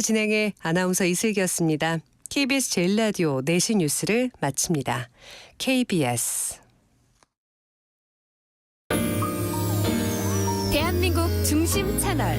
진행의 아나운서 이슬기였습니다. KBS 제일라디오 4시 뉴스를 마칩니다. KBS 대한민국 중심 채널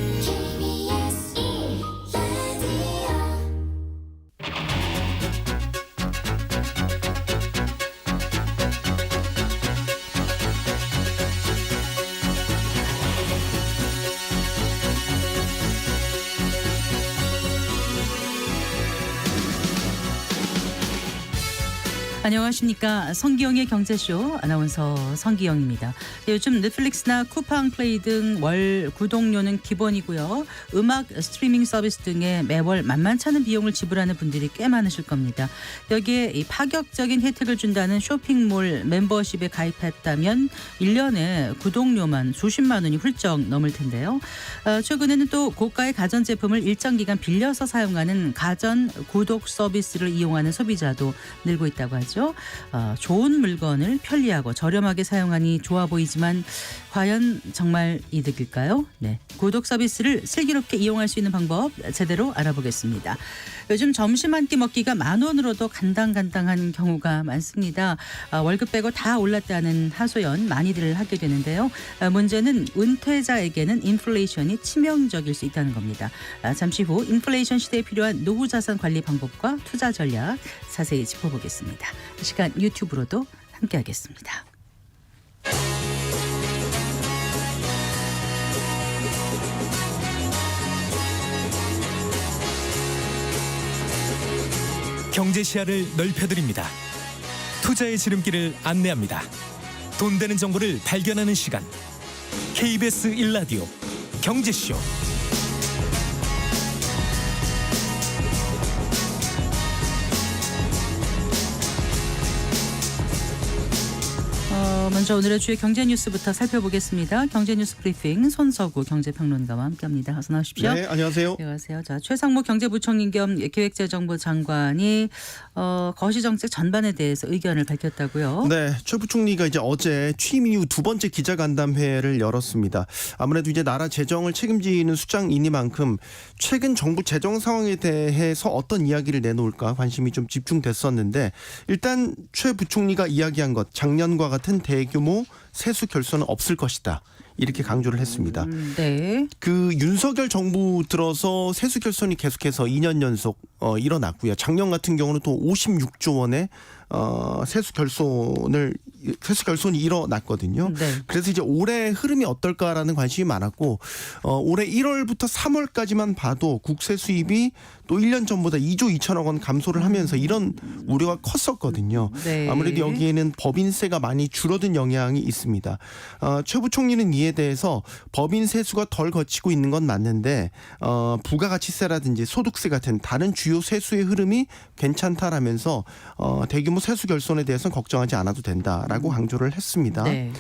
안녕하십니까. 성기영의 경제쇼 아나운서 성기영입니다. 요즘 넷플릭스나 쿠팡 플레이 등 월 구독료는 기본이고요. 음악 스트리밍 서비스 등에 매월 만만찮은 비용을 지불하는 분들이 꽤 많으실 겁니다. 여기에 이 파격적인 혜택을 준다는 쇼핑몰 멤버십에 가입했다면 1년에 구독료만 수십만 원이 훌쩍 넘을 텐데요. 최근에는 또 고가의 가전제품을 일정 기간 빌려서 사용하는 가전 구독 서비스를 이용하는 소비자도 늘고 있다고 하죠. 좋은 물건을 편리하고 저렴하게 사용하니 좋아 보이지만 과연 정말 이득일까요? 네, 구독 서비스를 슬기롭게 이용할 수 있는 방법 제대로 알아보겠습니다. 요즘 점심 한 끼 먹기가 10,000원으로도 간당간당한 경우가 많습니다. 월급 빼고 다 올랐다는 하소연 많이들 하게 되는데요. 문제는 은퇴자에게는 인플레이션이 치명적일 수 있다는 겁니다. 잠시 후 인플레이션 시대에 필요한 노후 자산 관리 방법과 투자 전략 자세히 짚어보겠습니다. 이 시간 유튜브로도 함께하겠습니다. 경제 시야를 넓혀드립니다. 투자의 지름길을 안내합니다. 돈 되는 정보를 발견하는 시간. KBS 1라디오 경제쇼. 먼저 오늘의 주요 경제 뉴스부터 살펴보겠습니다. 경제 뉴스 브리핑 손석우 경제평론가와 함께합니다. 어서 나오십시오. 네, 안녕하세요. 안녕하세요. 자, 최상무 경제부총리 겸 기획재정부 장관이 거시정책 전반에 대해서 의견을 밝혔다고요. 네, 최 부총리가 이제 어제 취임 이후 두 번째 기자간담회를 열었습니다. 아무래도 이제 나라 재정을 책임지는 수장이니만큼 최근 정부 재정 상황에 대해서 어떤 이야기를 내놓을까 관심이 좀 집중됐었는데 일단 최 부총리가 이야기한 것 작년과 같은 대규모 세수 결손은 없을 것이다. 이렇게 강조를 했습니다. 네. 그 윤석열 정부 들어서 세수 결손이 계속해서 2년 연속 일어났고요. 작년 같은 경우는 또 56조 원의 세수 결손이 일어났거든요. 네. 그래서 이제 올해 흐름이 어떨까라는 관심이 많았고 올해 1월부터 3월까지만 봐도 국세 수입이 또 1년 전보다 2조 2천억 원 감소를 하면서 이런 우려가 컸었거든요. 네. 아무래도 여기에는 법인세가 많이 줄어든 영향이 있습니다. 최 부총리는 이에 대해서 법인 세수가 덜 거치고 있는 건 맞는데 부가가치세라든지 소득세 같은 다른 주요 세수의 흐름이 괜찮다라면서 대규모 세수 결손에 대해서는 걱정하지 않아도 된다라고 강조를 했습니다. 네.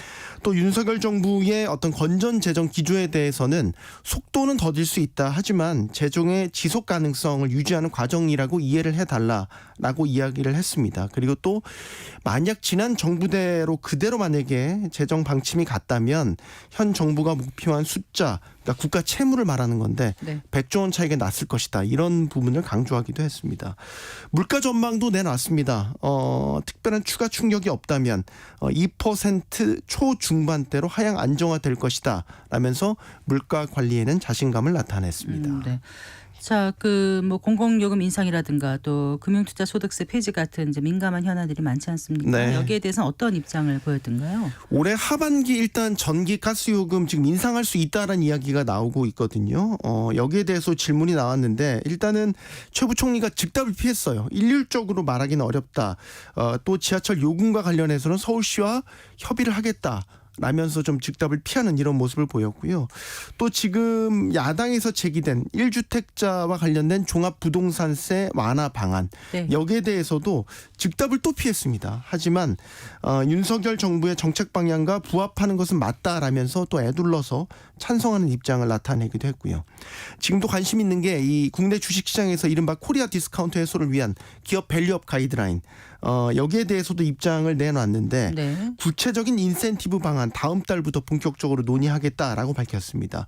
또 윤석열 정부의 어떤 건전 재정 기조에 대해서는 속도는 더딜 수 있다. 하지만 재정의 지속 가능성을 유지하는 과정이라고 이해를 해달라라고 이야기를 했습니다. 그리고 또 만약 지난 정부대로 그대로 만약에 재정 방침이 갔다면 현 정부가 목표한 숫자, 그러니까 국가 채무를 말하는 건데 네. 100조 원 차이가 났을 것이다. 이런 부분을 강조하기도 했습니다. 물가 전망도 내놨습니다. 특별한 추가 충격이 없다면 2% 초중반대로 하향 안정화될 것이다. 라면서 물가 관리에는 자신감을 나타냈습니다. 네. 자, 뭐 공공요금 인상이라든가 또 금융투자소득세 폐지 같은 이제 민감한 현안들이 많지 않습니까? 네. 여기에 대해서는 어떤 입장을 보였던가요? 올해 하반기 일단 전기 가스요금 지금 인상할 수 있다라는 이야기가 나오고 있거든요. 여기에 대해서 질문이 나왔는데 일단은 최 부총리가 즉답을 피했어요. 일률적으로 말하기는 어렵다. 또 지하철 요금과 관련해서는 서울시와 협의를 하겠다. 라면서 좀 즉답을 피하는 이런 모습을 보였고요. 또 지금 야당에서 제기된 1주택자와 관련된 종합부동산세 완화 방안 네. 여기에 대해서도 즉답을 또 피했습니다. 하지만 윤석열 정부의 정책 방향과 부합하는 것은 맞다라면서 또 애둘러서 찬성하는 입장을 나타내기도 했고요. 지금도 관심 있는 게 이 국내 주식시장에서 이른바 코리아 디스카운트 해소를 위한 기업 밸류업 가이드라인 여기에 대해서도 입장을 내놨는데 네. 구체적인 인센티브 방안 다음 달부터 본격적으로 논의하겠다라고 밝혔습니다.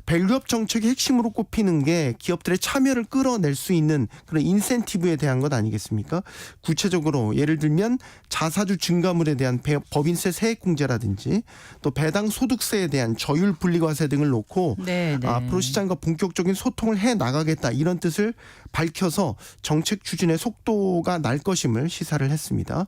밸류업 정책의 핵심으로 꼽히는 게 기업들의 참여를 끌어낼 수 있는 그런 인센티브에 대한 것 아니겠습니까? 구체적으로 예를 들면 자사주 증가물에 대한 법인세 세액공제라든지 또 배당 소득세에 대한 저율 분리과세 등을 놓고 네, 네. 앞으로 시장과 본격적인 소통을 해 나가겠다 이런 뜻을 밝혀서 정책 추진의 속도가 날 것임을 시사를 했습니다.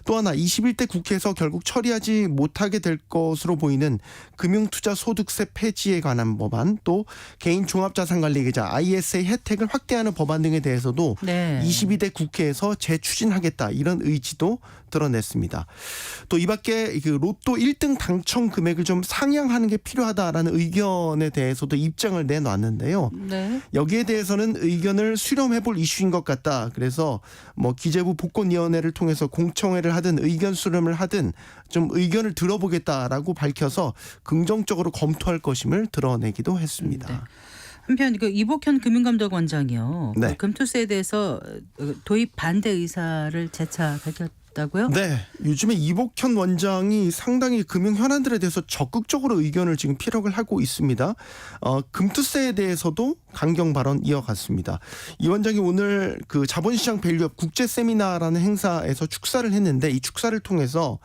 또 하나 21대 국회에서 결국 처리하지 못하게 될 것으로 보이는 금융투자소득세 폐지에 관한 법안 또 개인 종합자산관리계좌 ISA 혜택을 확대하는 법안 등에 대해서도 네. 22대 국회에서 재추진하겠다 이런 의지도 드러냈습니다. 또 이 밖에 그 로또 1등 당첨 금액을 좀 상향하는 게 필요하다라는 의견에 대해서도 입장을 내놨는데요. 네. 여기에 대해서는 의견을 수렴해볼 이슈인 것 같다. 그래서 뭐 기재부 복권위원회를 통해서 공청회를 하든 의견 수렴을 하든 좀 의견을 들어보겠다라고 밝혀서 긍정적으로 검토할 것임을 드러내기도 했습니다. 네. 한편 그 이복현 금융감독원장이요. 네. 그 금투세에 대해서 도입 반대 의사를 재차 밝혔다고요? 네, 요즘에 이복현 원장이 상당히 금융 현안들에 대해서 적극적으로 의견을 지금 피력을 하고 있습니다. 금투세에 대해서도 강경 발언 이어갔습니다. 이 원장이 오늘 그 자본시장 밸류업 국제 세미나라는 행사에서 축사를 했는데 이 축사를 통해서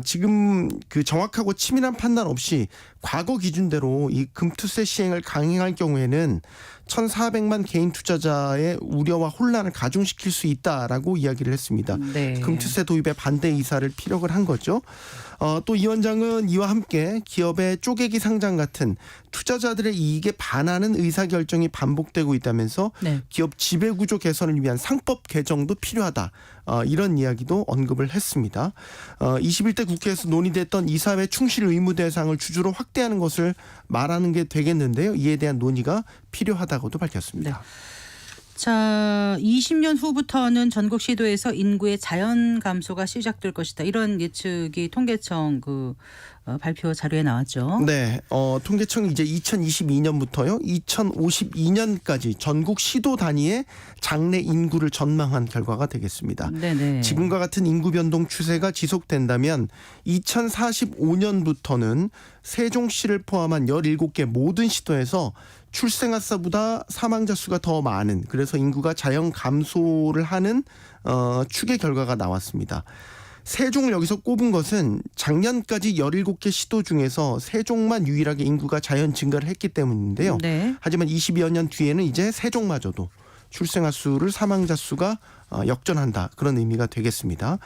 지금 그 정확하고 치밀한 판단 없이 과거 기준대로 이 금투세 시행을 강행할 경우에는 1,400만 개인 투자자의 우려와 혼란을 가중시킬 수 있다라고 이야기를 했습니다. 네. 금투세 도입에 반대 의사를 피력을 한 거죠. 또 이 원장은 이와 함께 기업의 쪼개기 상장 같은 투자자들의 이익에 반하는 의사결정이 반복되고 있다면서 네. 기업 지배구조 개선을 위한 상법 개정도 필요하다. 이런 이야기도 언급을 했습니다. 21대 국회에서 논의됐던 이사회 충실 의무 대상을 주주로 확대하는 것을 말하는 게 되겠는데요. 이에 대한 논의가 필요하다고도 밝혔습니다. 자, 20년 후부터는 전국 시도에서 인구의 자연 감소가 시작될 것이다. 이런 예측이 통계청 그 발표 자료에 나왔죠. 네, 통계청이 이제 2022년부터요, 2052년까지 전국 시도 단위의 장래 인구를 전망한 결과가 되겠습니다. 네네. 지금과 같은 인구 변동 추세가 지속된다면 2045년부터는 세종시를 포함한 17개 모든 시도에서 출생아 수보다 사망자 수가 더 많은, 그래서 인구가 자연 감소를 하는 추계 결과가 나왔습니다. 세종을 여기서 꼽은 것은 작년까지 17개 시도 중에서 세종만 유일하게 인구가 자연 증가를 했기 때문인데요. 네. 하지만 20여 년 뒤에는 이제 세종마저도 출생아 수를 사망자 수가 역전한다, 그런 의미가 되겠습니다.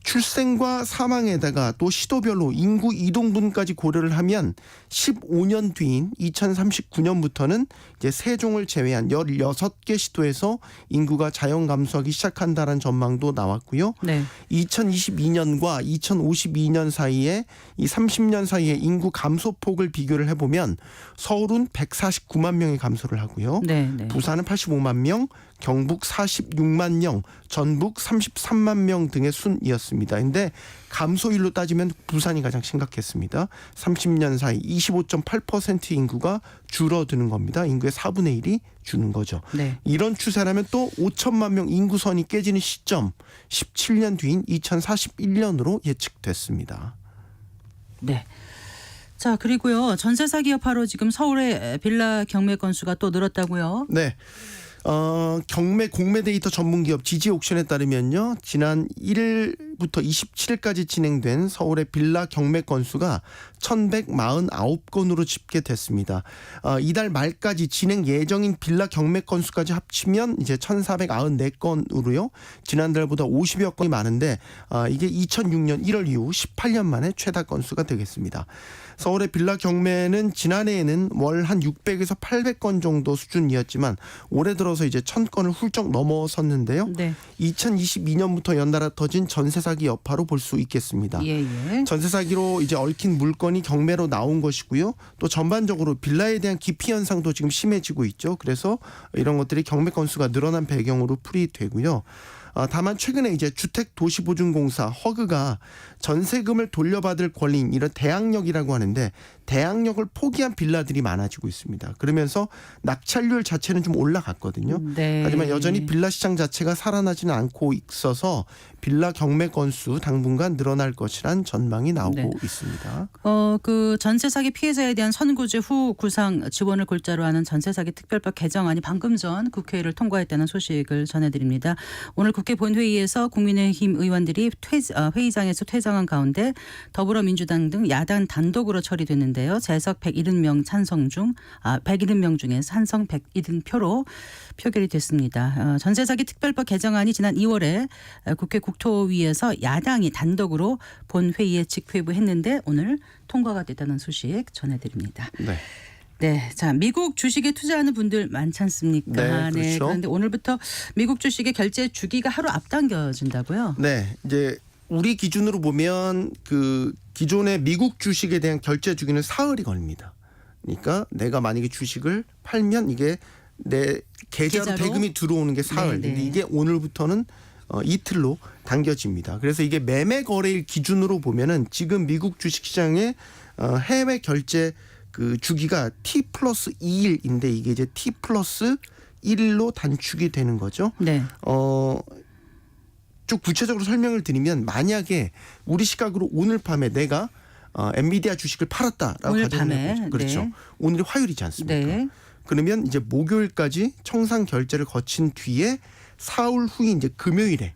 출생과 사망에다가 또 시도별로 인구 이동분까지 고려를 하면 15년 뒤인 2039년부터는 이제 세종을 제외한 16개 시도에서 인구가 자연 감소하기 시작한다는 전망도 나왔고요. 네. 2022년과 2052년 사이에 이 30년 사이에 인구 감소폭을 비교를 해보면 서울은 149만 명이 감소를 하고요. 네. 네. 부산은 85만 명, 경북 46만 명, 전북 33만 명 등의 순이었습니다. 그런데 감소율로 따지면 부산이 가장 심각했습니다. 30년 사이 25.8% 인구가 줄어드는 겁니다. 인구의 4분의 1이 주는 거죠. 네. 이런 추세라면 또 5천만 명 인구선이 깨지는 시점 17년 뒤인 2041년으로 예측됐습니다. 네. 자, 그리고요. 전세 사기 여파로 지금 서울의 빌라 경매 건수가 또 늘었다고요? 네. 경매 공매 데이터 전문 기업 지지옥션에 따르면요, 지난 1일부터 27일까지 진행된 서울의 빌라 경매 건수가 1,149건으로 집계됐습니다. 이달 말까지 진행 예정인 빌라 경매 건수까지 합치면 이제 1,494건으로요. 지난달보다 50여 건이 많은데 이게 2006년 1월 이후 18년 만에 최다 건수가 되겠습니다. 서울의 빌라 경매는 지난해에는 월 한 600에서 800건 정도 수준이었지만 올해 들어서 이제 1,000건을 훌쩍 넘어섰는데요. 네. 2022년부터 연달아 터진 전세 사기 여파로 볼 수 있겠습니다. 예, 예. 전세 사기로 이제 얽힌 물건이 경매로 나온 것이고요. 또 전반적으로 빌라에 대한 기피 현상도 지금 심해지고 있죠. 그래서 이런 것들이 경매 건수가 늘어난 배경으로 풀이되고요. 다만 최근에 이제 주택도시보증공사 허그가 전세금을 돌려받을 권리인 이런 대항력이라고 하는데 대항력을 포기한 빌라들이 많아지고 있습니다. 그러면서 낙찰률 자체는 좀 올라갔거든요. 네. 하지만 여전히 빌라 시장 자체가 살아나지는 않고 있어서 빌라 경매 건수 당분간 늘어날 것이란 전망이 나오고 네. 있습니다. 그 전세 사기 피해자에 대한 선고제 후 구상 지원을 골자로 하는 전세 사기 특별법 개정안이 방금 전 국회를 통과했다는 소식을 전해드립니다. 오늘 국회 본회의에서 국민의힘 의원들이 회의장에서 퇴장한 가운데 더불어민주당 등 야당 단독으로 처리됐는데요. 재석 170명 찬성 중 170명 중에 찬성 170표로 표결이 됐습니다. 전세 사기 특별법 개정안이 지난 2월에 국회 국토위에서 야당이 단독으로 본회의에 직회부했는데 오늘 통과가 됐다는 소식 전해드립니다. 네. 네, 자 미국 주식에 투자하는 분들 많지 않습니까? 네, 그렇죠. 그런데 오늘부터 미국 주식의 결제 주기가 하루 앞당겨진다고요? 네, 이제 우리 기준으로 보면 그 기존의 미국 주식에 대한 결제 주기는 사흘이 걸립니다. 그러니까 내가 만약에 주식을 팔면 이게 내 계좌로 대금이 들어오는 게 사흘. 네, 네. 근데 이게 오늘부터는 이틀로 당겨집니다. 그래서 이게 매매 거래일 기준으로 보면은 지금 미국 주식시장의 해외 결제 그 주기가 T+2일인데 이게 이제 T+1일로 단축이 되는 거죠. 네. 좀 구체적으로 설명을 드리면 만약에 우리 시각으로 오늘 밤에 내가 엔비디아 주식을 팔았다라고 오늘 가정해 밤에, 보죠. 그렇죠. 네. 오늘이 화요일이지 않습니까? 네. 그러면 이제 목요일까지 청산 결제를 거친 뒤에 사흘 후인 이제 금요일에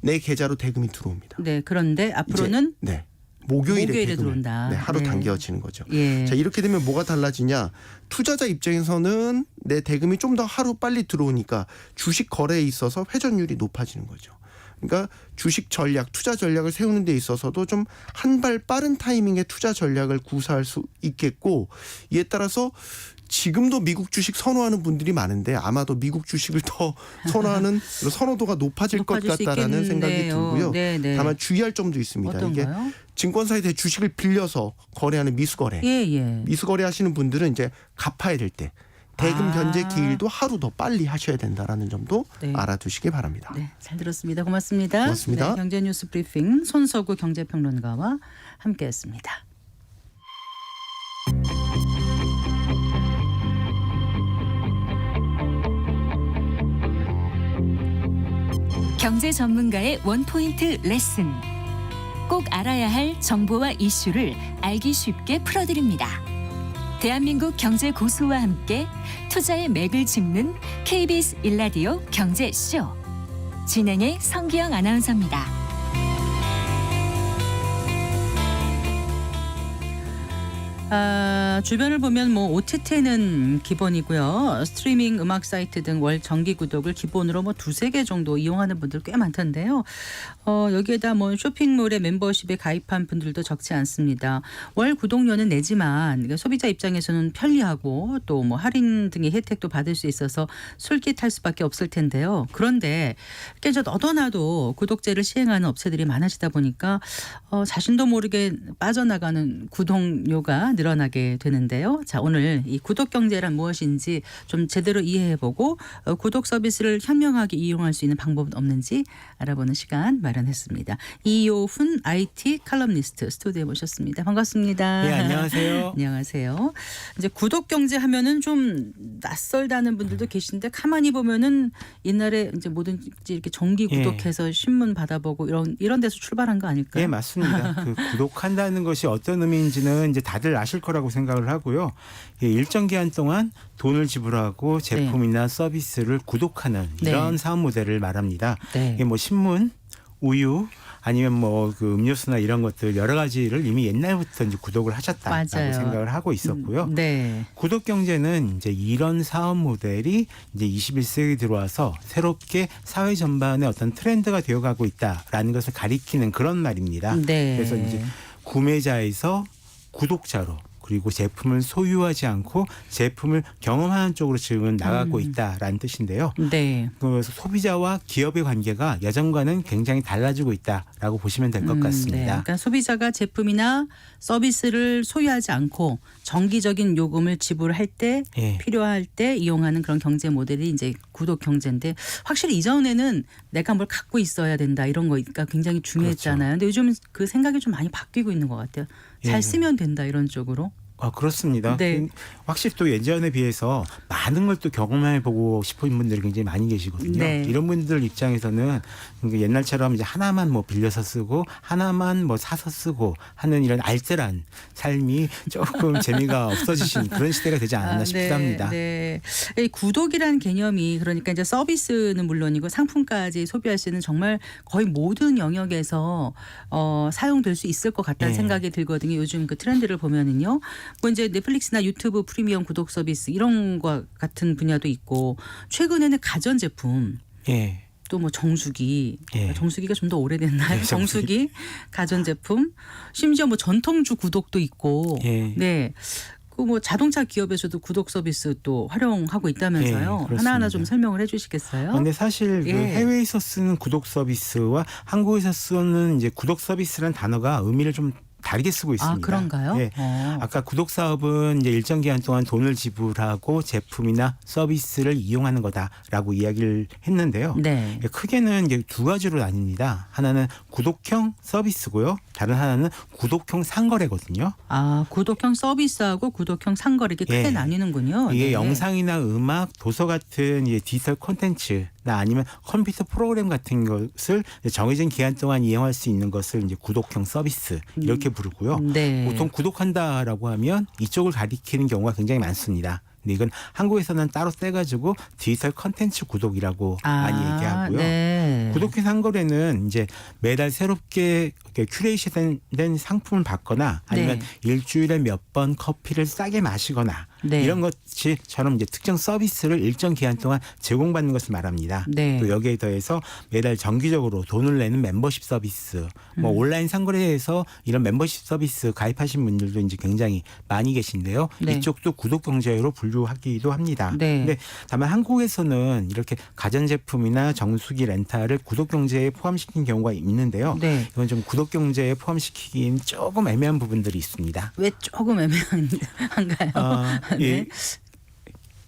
내 계좌로 대금이 들어옵니다. 네. 그런데 앞으로는 이제, 네. 목요일에 대금을, 들어온다. 네, 하루 네. 당겨지는 거죠. 예. 자, 이렇게 되면 뭐가 달라지냐? 투자자 입장에서는 내 대금이 좀 더 하루 빨리 들어오니까 주식 거래에 있어서 회전율이 높아지는 거죠. 그러니까 주식 전략, 투자 전략을 세우는 데 있어서도 좀 한 발 빠른 타이밍에 투자 전략을 구사할 수 있겠고 이에 따라서 지금도 미국 주식 선호하는 분들이 많은데 아마도 미국 주식을 더 선호하는 선호도가 높아질 것 높아질 수 같다라는 생각이 있겠네요. 들고요. 네네. 다만 주의할 점도 있습니다. 이게 어떤가요? 증권사에 대해 주식을 빌려서 거래하는 미수거래. 예. 미수거래 하시는 분들은 이제 갚아야 될 때 대금 변제 기일도 하루 더 빨리 하셔야 된다라는 점도 네. 알아두시기 바랍니다. 네, 잘 들었습니다. 고맙습니다. 고맙습니다. 네, 경제뉴스 브리핑 손석구 경제평론가와 함께했습니다. 경제 전문가의 원포인트 레슨. 꼭 알아야 할 정보와 이슈를 알기 쉽게 풀어드립니다. 대한민국 경제 고수와 함께 투자의 맥을 짚는 KBS 1라디오 경제쇼. 진행의 성기영 아나운서입니다. 주변을 보면 뭐 OTT는 기본이고요. 스트리밍 음악 사이트 등 월 정기 구독을 기본으로 뭐 2-3개 정도 이용하는 분들 꽤 많던데요. 여기에다 뭐 쇼핑몰의 멤버십에 가입한 분들도 적지 않습니다. 월 구독료는 내지만 그러니까 소비자 입장에서는 편리하고 또 뭐 할인 등의 혜택도 받을 수 있어서 솔깃할 수밖에 없을 텐데요. 그런데 이렇게 너도나도 구독제를 시행하는 업체들이 많아지다 보니까 자신도 모르게 빠져나가는 구독료가 늘어나게 되는데요. 자, 오늘 이 구독 경제란 무엇인지 좀 제대로 이해해보고 구독 서비스를 현명하게 이용할 수 있는 방법은 없는지 알아보는 시간 마련했습니다. 이효훈 IT 칼럼니스트 스튜디오에 모셨습니다. 반갑습니다. 네, 안녕하세요. 안녕하세요. 이제 구독 경제 하면은 좀 낯설다는 분들도 계신데 가만히 보면은 옛날에 이제 뭐든지 이렇게 정기 구독해서 신문 받아보고 이런 데서 출발한 거 아닐까요? 네, 맞습니다. 그 구독한다는 것이 어떤 의미인지는 이제 다들 아실 거라고 생각을 하고요. 일정 기간 동안 돈을 지불하고 제품이나 서비스를 구독하는 이런 사업 모델을 말합니다. 네. 이게 뭐 신문, 우유 아니면 뭐 그 음료수나 이런 것들 여러 가지를 이미 옛날부터 이제 구독을 하셨다라고 맞아요. 생각을 하고 있었고요. 네. 구독 경제는 이제 이런 사업 모델이 이제 21세기에 들어와서 새롭게 사회 전반의 어떤 트렌드가 되어가고 있다라는 것을 가리키는 그런 말입니다. 네. 그래서 이제 구매자에서 구독자로 그리고 제품을 소유하지 않고 제품을 경험하는 쪽으로 지금은 나가고 있다라는 뜻인데요. 네. 그 소비자와 기업의 관계가 예전과는 굉장히 달라지고 있다라고 보시면 될 것 네. 같습니다. 그러니까 소비자가 제품이나 서비스를 소유하지 않고 정기적인 요금을 지불할 때 예. 필요할 때 이용하는 그런 경제 모델이 이제 구독 경제인데 확실히 이전에는 내가 뭘 갖고 있어야 된다 이런 거가 굉장히 중요했잖아요. 근데 요즘 그 생각이 좀 많이 바뀌고 있는 것 같아요. 잘 예. 쓰면 된다 이런 쪽으로. 그렇습니다. 네. 확실히 또 예전에 비해서 많은 걸 또 경험해보고 싶은 분들이 굉장히 많이 계시거든요. 네. 이런 분들 입장에서는 옛날처럼 이제 하나만 뭐 빌려서 쓰고 하나만 뭐 사서 쓰고 하는 이런 알뜰한 삶이 조금 재미가 없어지신 그런 시대가 되지 않았나 싶기도 합니다. 네. 이 구독이라는 개념이 그러니까 이제 서비스는 물론이고 상품까지 소비할 수 있는 정말 거의 모든 영역에서 사용될 수 있을 것 같다는 네. 생각이 들거든요. 요즘 그 트렌드를 보면은요. 뭐 이제 넷플릭스나 유튜브 프리미엄 구독 서비스 이런 거 같은 분야도 있고 최근에는 가전 제품 예. 또 뭐 정수기, 예. 정수기가 좀 더 오래됐나요? 예, 정수기, 가전제품, 심지어 뭐 전통주 구독도 있고, 예. 네. 그 뭐 자동차 기업에서도 구독 서비스 또 활용하고 있다면서요. 예, 그렇습니다. 하나하나 좀 설명을 해주시겠어요? 근데 사실 그 예. 해외에서 쓰는 구독 서비스와 한국에서 쓰는 이제 구독 서비스라는 단어가 의미를 좀 다르게 쓰고 있습니다. 아 그런가요? 예. 아까 구독 사업은 이제 일정 기간 동안 돈을 지불하고 제품이나 서비스를 이용하는 거다라고 이야기를 했는데요. 네. 크게는 이제 두 가지로 나뉩니다. 하나는 구독형 서비스고요. 다른 하나는 구독형 상거래거든요. 아 구독형 서비스하고 구독형 상거래 이게 크게 예. 나뉘는군요. 이게 네. 영상이나 음악, 도서 같은 이제 디지털 콘텐츠나 아니면 컴퓨터 프로그램 같은 것을 정해진 기간 동안 이용할 수 있는 것을 이제 구독형 서비스 이렇게 부르고요. 네. 보통 구독한다라고 하면 이쪽을 가리키는 경우가 굉장히 많습니다. 근데 이건 한국에서는 따로 떼가지고 디지털 콘텐츠 구독이라고 많이 얘기하고요. 네. 구독형 상거래는 이제 매달 새롭게 이렇게 큐레이션된 상품을 받거나 아니면 네. 일주일에 몇 번 커피를 싸게 마시거나 네. 이런 것처럼 이제 특정 서비스를 일정 기간 동안 제공받는 것을 말합니다. 네. 또 여기에 더해서 매달 정기적으로 돈을 내는 멤버십 서비스, 뭐 온라인 상거래에서 이런 멤버십 서비스 가입하신 분들도 이제 굉장히 많이 계신데요. 네. 이쪽도 구독 경제로 분류하기도 합니다. 네. 근데 다만 한국에서는 이렇게 가전제품이나 정수기 렌탈을 구독 경제에 포함시킨 경우가 있는데요. 네. 이건 좀 구독 경제에 포함시키기는 조금 애매한 부분들이 있습니다. 왜 조금 애매한가요? 예.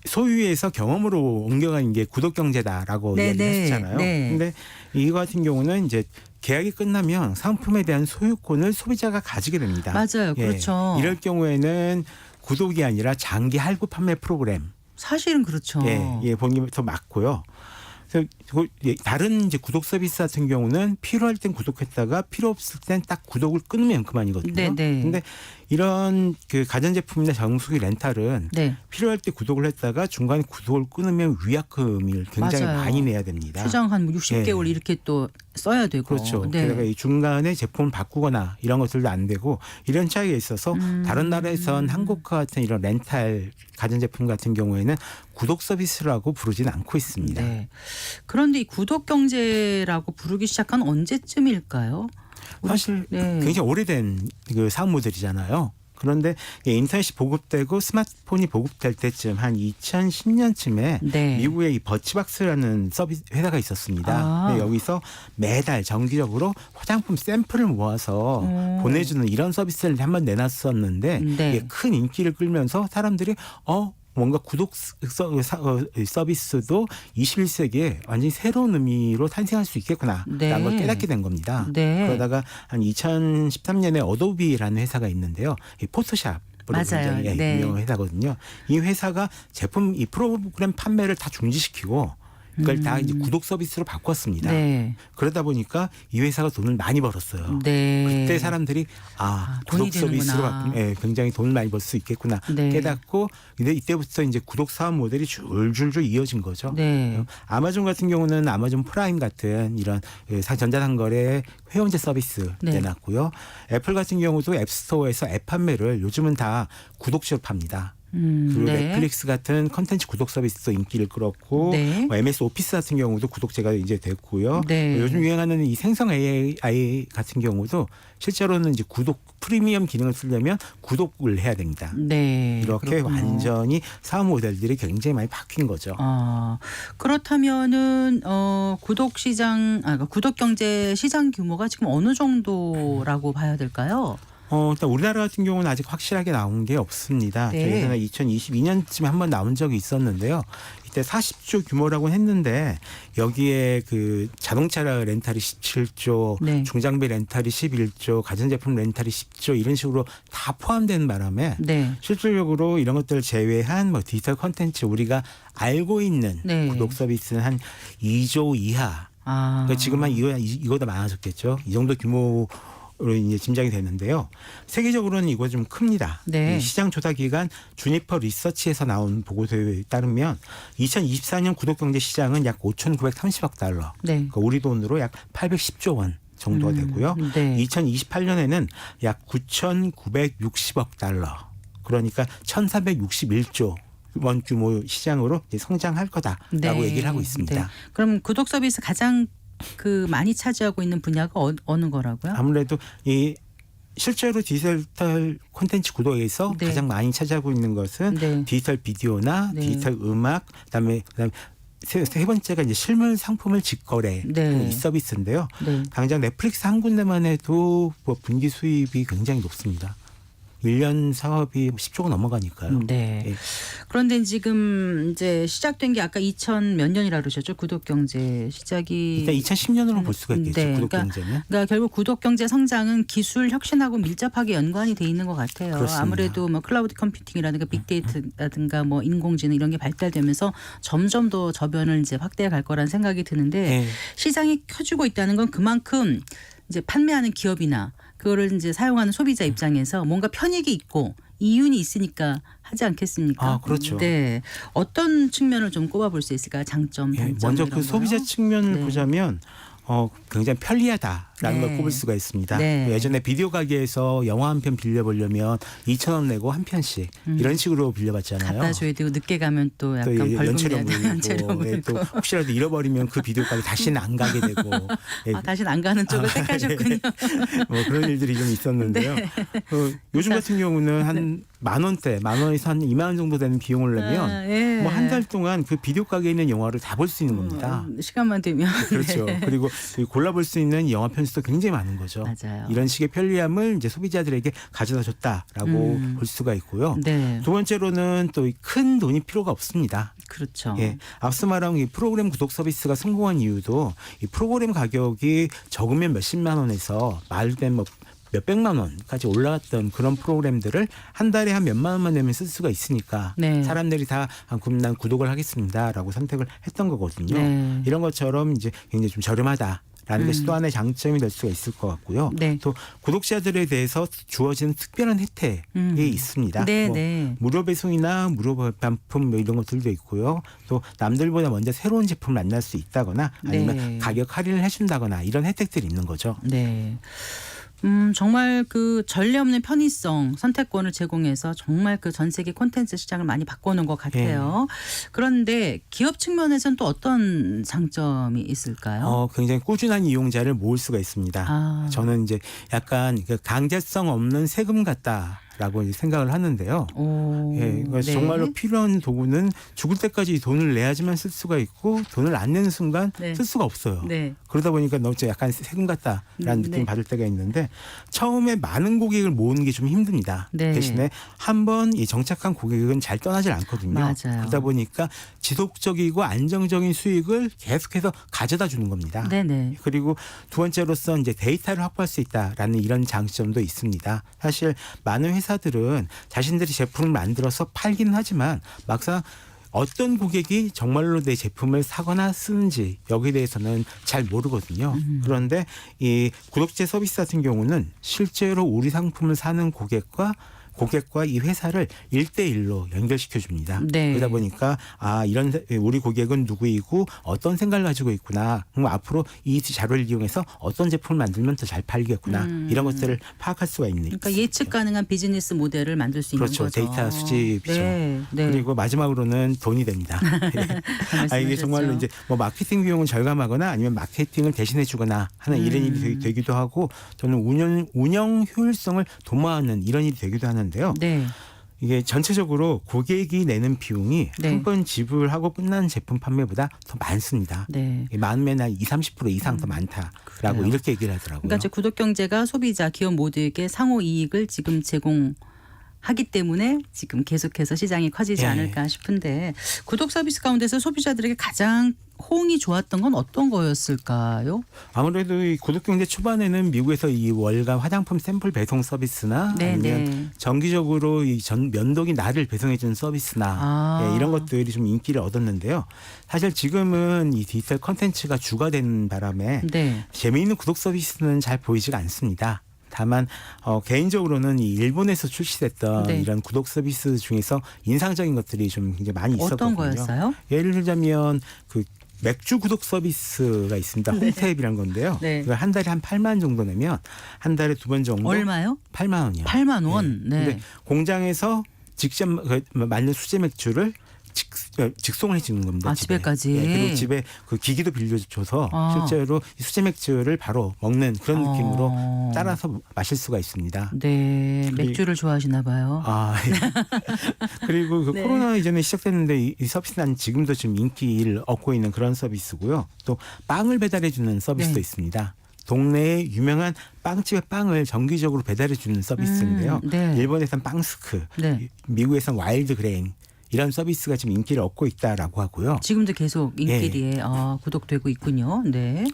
소유에서 경험으로 옮겨가는 게 구독 경제다라고 네, 이야기했잖아요. 네. 근데 이거 같은 경우는 이제 계약이 끝나면 상품에 대한 소유권을 소비자가 가지게 됩니다. 맞아요. 예. 그렇죠. 이럴 경우에는 구독이 아니라 장기 할부 판매 프로그램. 사실은 그렇죠. 보는 게 더 맞고요. 그래서 다른 이제 구독 서비스 같은 경우는 필요할 땐 구독했다가 필요 없을 땐 딱 구독을 끊으면 그만이거든요. 네, 네. 근데 이런 그 가전제품이나 정수기 렌탈은 네. 필요할 때 구독을 했다가 중간에 구독을 끊으면 위약금을 굉장히 맞아요. 많이 내야 됩니다. 최장 한 60개월 예. 이렇게 또 써야 되고. 그렇죠. 네. 게다가 이 중간에 제품을 바꾸거나 이런 것들도 안 되고 이런 차이가 있어서 다른 나라에선 한국과 같은 이런 렌탈 가전제품 같은 경우에는 구독 서비스라고 부르지는 않고 있습니다. 네. 그런데 이 구독 경제라고 부르기 시작한 언제쯤일까요? 사실 네. 굉장히 오래된 그 사업 모델이잖아요. 그런데 인터넷이 보급되고 스마트폰이 보급될 때쯤 한 2010년쯤에 네. 미국에 이 버치박스라는 서비스 회사가 있었습니다. 아. 근데 여기서 매달 정기적으로 화장품 샘플을 모아서 보내주는 이런 서비스를 한번 내놨었는데 네. 이게 큰 인기를 끌면서 사람들이 뭔가 구독 서비스도 21세기에 완전히 새로운 의미로 탄생할 수 있겠구나라는 네. 걸 깨닫게 된 겁니다. 네. 그러다가 한 2013년에 어도비라는 회사가 있는데요. 이 포토샵 맞아요. 굉장히 네. 유명한 회사거든요. 이 회사가 제품 이 프로그램 판매를 다 중지시키고 그걸 다 이제 구독 서비스로 바꿨습니다. 네. 그러다 보니까 이 회사가 돈을 많이 벌었어요. 네. 그때 사람들이 돈이 구독 서비스로 되는구나. 바꾸면 굉장히 돈을 많이 벌 수 있겠구나 네. 깨닫고 근데 이때부터 이제 구독 사업 모델이 줄줄줄 이어진 거죠. 네. 아마존 같은 경우는 아마존 프라임 같은 이런 전자상거래 회원제 서비스 네. 내놨고요. 애플 같은 경우도 앱스토어에서 앱 판매를 요즘은 다 구독제로 팝니다. 그리고 네. 넷플릭스 같은 컨텐츠 구독 서비스도 인기를 끌었고 네. 뭐 MS 오피스 같은 경우도 구독제가 이제 됐고요. 네. 요즘 유행하는 이 생성 AI 같은 경우도 실제로는 이제 구독 프리미엄 기능을 쓰려면 구독을 해야 됩니다. 네. 이렇게 그렇군요. 완전히 사업 모델들이 굉장히 많이 바뀐 거죠. 그렇다면은 구독 시장, 구독 경제 시장 규모가 지금 어느 정도라고 봐야 될까요? 일단 우리나라 같은 경우는 아직 확실하게 나온 게 없습니다. 네. 저희는 2022년쯤에 한번 나온 적이 있었는데요. 이때 40조 규모라고 했는데 여기에 그 자동차 렌탈이 17조, 네. 중장비 렌탈이 11조, 가전제품 렌탈이 10조 이런 식으로 다 포함된 바람에 네. 실질적으로 이런 것들을 제외한 뭐 디지털 콘텐츠 우리가 알고 있는 네. 구독 서비스는 한 2조 이하. 그러니까 지금 한 이거보다 많아졌겠죠. 이 정도 규모 로 이제 짐작이 되는데요. 세계적으로는 이거 좀 큽니다. 네. 이 시장 조사 기관 주니퍼 리서치에서 나온 보고서에 따르면 2024년 구독 경제 시장은 약 5,930억 달러. 네. 그러니까 우리 돈으로 약 810조 원 정도가 되고요. 네. 2028년에는 약 9,960억 달러. 그러니까 1,461조 원 규모 시장으로 이제 성장할 거다라고 네. 얘기를 하고 있습니다. 네. 그럼 구독 서비스 가장 많이 차지하고 있는 분야가 어느 거라고요? 아무래도 이 실제로 디지털 콘텐츠 구독에서 네. 가장 많이 차지하고 있는 것은 네. 디지털 비디오나 네. 디지털 음악, 그다음에 세 번째가 이제 실물 상품을 직거래 네. 이 서비스인데요. 네. 당장 넷플릭스 한 군데만 해도 뭐 분기 수입이 굉장히 높습니다. 1년 사업이 10조가 넘어가니까요. 네. 예. 그런데 지금 이제 시작된 게 아까 2000 몇 년이라 그러셨죠? 구독 경제 시작이 일단 2010년으로 볼 수가 있겠죠. 네. 구독 그러니까 경제는. 그러니까 결국 구독 경제 성장은 기술 혁신하고 밀접하게 연관이 돼 있는 것 같아요. 그렇습니다. 아무래도 뭐 클라우드 컴퓨팅이라든가 빅데이터라든가 뭐 인공지능 이런 게 발달되면서 점점 더 저변을 이제 확대해 갈 거라는 생각이 드는데 네. 시장이 켜지고 있다는 건 그만큼 이제 판매하는 기업이나 그거를 이제 사용하는 소비자 입장에서 뭔가 편익이 있고 이윤이 있으니까 하지 않겠습니까? 그렇죠. 네. 어떤 측면을 좀 꼽아볼 수 있을까요? 장점, 예, 단점 먼저 이런 그 거요? 소비자 측면을 네. 보자면 굉장히 편리하다라는 네. 걸 꼽을 수가 있습니다. 네. 예전에 비디오 가게에서 영화 한 편 빌려보려면 2,000원 내고 한 편씩 이런 식으로 빌려봤잖아요. 갖다 줘야 되고 늦게 가면 또 또 약간 벌금 연체료 내야 되고 연체료 물고 예, 또 물고. 혹시라도 잃어버리면 그 비디오 가게 다시는 안 가게 되고 예, 다시는 안 가는 쪽을 택하셨군요. 뭐 그런 일들이 좀 있었는데요. 요즘 같은 경우는 한 10,000원대, 10,000원에서 한 20,000원 정도 되는 비용을 내면 예. 뭐 한 달 동안 그 비디오 가게에 있는 영화를 다 볼 수 있는 겁니다. 시간만 되면. 그렇죠. 네. 그리고 골라볼 수 있는 영화 편수도 굉장히 많은 거죠. 맞아요. 이런 식의 편리함을 이제 소비자들에게 가져다 줬다라고 볼 수가 있고요. 네. 두 번째로는 또 큰 돈이 필요가 없습니다. 그렇죠. 예, 앞서 말한 이 프로그램 구독 서비스가 성공한 이유도 이 프로그램 가격이 적으면 몇십만 원에서 말된 뭐 몇백만 원까지 올라갔던 그런 프로그램들을 한 달에 한 몇만 원만 내면 쓸 수가 있으니까 네. 사람들이 다 그럼 난 구독을 하겠습니다라고 선택을 했던 거거든요. 네. 이런 것처럼 이제 굉장히 좀 저렴하다. 라는 것이 또 하나의 장점이 될 수가 있을 것 같고요. 네. 또 구독자들에 대해서 주어지는 특별한 혜택이 있습니다. 네, 뭐 네. 무료 배송이나 무료 반품 뭐 이런 것들도 있고요. 또 남들보다 먼저 새로운 제품을 만날 수 있다거나 아니면 네. 가격 할인을 해준다거나 이런 혜택들이 있는 거죠. 네. 정말 그 전례 없는 편의성 선택권을 제공해서 정말 그 전 세계 콘텐츠 시장을 많이 바꿔놓은 것 같아요. 그런데 기업 측면에서는 또 어떤 장점이 있을까요? 굉장히 꾸준한 이용자를 모을 수가 있습니다. 아. 저는 이제 약간 그 강제성 없는 세금 같다라고 이제 생각을 하는데요. 오, 예, 그러니까 네. 정말로 필요한 도구는 죽을 때까지 돈을 내야지만 쓸 수가 있고 돈을 안 내는 순간 네. 쓸 수가 없어요. 네. 그러다 보니까 너무 약간 세금 같다라는 느낌 네. 을 받을 때가 있는데 처음에 많은 고객을 모으는 게 좀 힘듭니다. 네. 대신에 한번 이 정착한 고객은 잘 떠나질 않거든요. 맞아요. 그러다 보니까 지속적이고 안정적인 수익을 계속해서 가져다 주는 겁니다. 네네. 그리고 두 번째로서 이제 데이터를 확보할 수 있다라는 이런 장점도 있습니다. 사실 많은 회사들은 자신들이 제품을 만들어서 팔기는 하지만 막상 어떤 고객이 정말로 내 제품을 사거나 쓰는지 여기에 대해서는 잘 모르거든요. 그런데 이 구독제 서비스 같은 경우는 실제로 우리 상품을 사는 고객과 고객과 이 회사를 1대1로 연결시켜 줍니다. 네. 그러다 보니까 이런 우리 고객은 누구이고 어떤 생각을 가지고 있구나. 그럼 앞으로 이 자료를 이용해서 어떤 제품을 만들면 더 잘 팔리겠구나. 이런 것들을 파악할 수가 있는. 그러니까 예측 가능한 비즈니스 모델을 만들 수 있는 그렇죠. 거죠. 데이터 수집이죠. 네. 네. 그리고 마지막으로는 돈이 됩니다. 이게 정말로 이제 뭐 마케팅 비용은 절감하거나 아니면 마케팅을 대신해 주거나 하는 이런 일이 되기도 하고 저는 운영 효율성을 도모하는 이런 일이 되기도 하는데요. 네. 이게 전체적으로 고객이 내는 비용이 네. 한 번 지불하고 끝난 제품 판매보다 더 많습니다. 네. 많으면 한 20-30% 이상 더 많다라고 그래요. 이렇게 얘기를 하더라고요. 그러니까 이제 구독 경제가 소비자, 기업 모두에게 상호 이익을 지금 제공하기 때문에 지금 계속해서 시장이 커지지 예. 않을까 싶은데 구독 서비스 가운데서 소비자들에게 가장 호응이 좋았던 건 어떤 거였을까요? 아무래도 이 구독 경제 초반에는 미국에서 이 월간 화장품 샘플 배송 서비스나 네, 아니면 네. 정기적으로 이 면도기 날을 배송해 주는 서비스나 이런 것들이 좀 인기를 얻었는데요. 사실 지금은 이 디지털 컨텐츠가 주가 되는 바람에 네. 재미있는 구독 서비스는 잘 보이지가 않습니다. 다만 개인적으로는 이 일본에서 출시됐던 네. 이런 구독 서비스 중에서 인상적인 것들이 좀 굉장히 많이 있었거든요. 어떤 거였어요? 예를 들자면 그 맥주 구독 서비스가 있습니다. 홈탭이란 건데요. 네. 그걸 한 달에 한 8만 정도 내면 한 달에 2번 정도 얼마요? 8만 원이요. 8만 원. 네. 근데 공장에서 직접 만든 수제 맥주를 직송을 해주는 겁니다. 집에까지. 그리고 집에 그 기기도 빌려줘서 실제로 이 수제 맥주를 바로 먹는 그런 느낌으로 따라서 마실 수가 있습니다. 네, 맥주를 좋아하시나 봐요. 그리고 그 네. 코로나 이전에 시작됐는데 이 서비스는 지금도 지금 인기를 얻고 있는 그런 서비스고요. 또 빵을 배달해주는 서비스도 네. 있습니다. 동네에 유명한 빵집의 빵을 정기적으로 배달해주는 서비스인데요. 네. 일본에선 빵스크, 네. 미국에선 와일드 그레인 이런 서비스가 지금 인기를 얻고 있다라고 하고요. 지금도 계속 인기리에 구독되고 있군요. 네.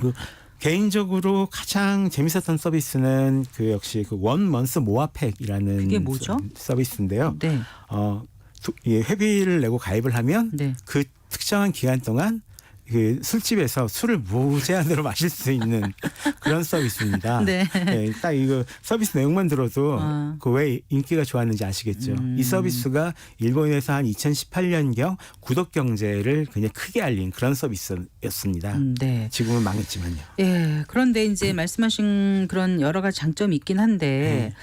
개인적으로 가장 재밌었던 서비스는 그 역시 그 원 먼스 모아팩이라는 그게 뭐죠? 서비스인데요. 네. 회비를 내고 가입을 하면 네. 그 특정한 기간 동안 그 술집에서 술을 무제한으로 마실 수 있는 그런 서비스입니다. 네. 딱 이거 서비스 내용만 들어도 그 왜 인기가 좋았는지 아시겠죠. 이 서비스가 일본에서 한 2018년경 구독 경제를 굉장히 크게 알린 그런 서비스였습니다. 네. 지금은 망했지만요. 예. 그런데 이제 말씀하신 그런 여러 가지 장점이 있긴 한데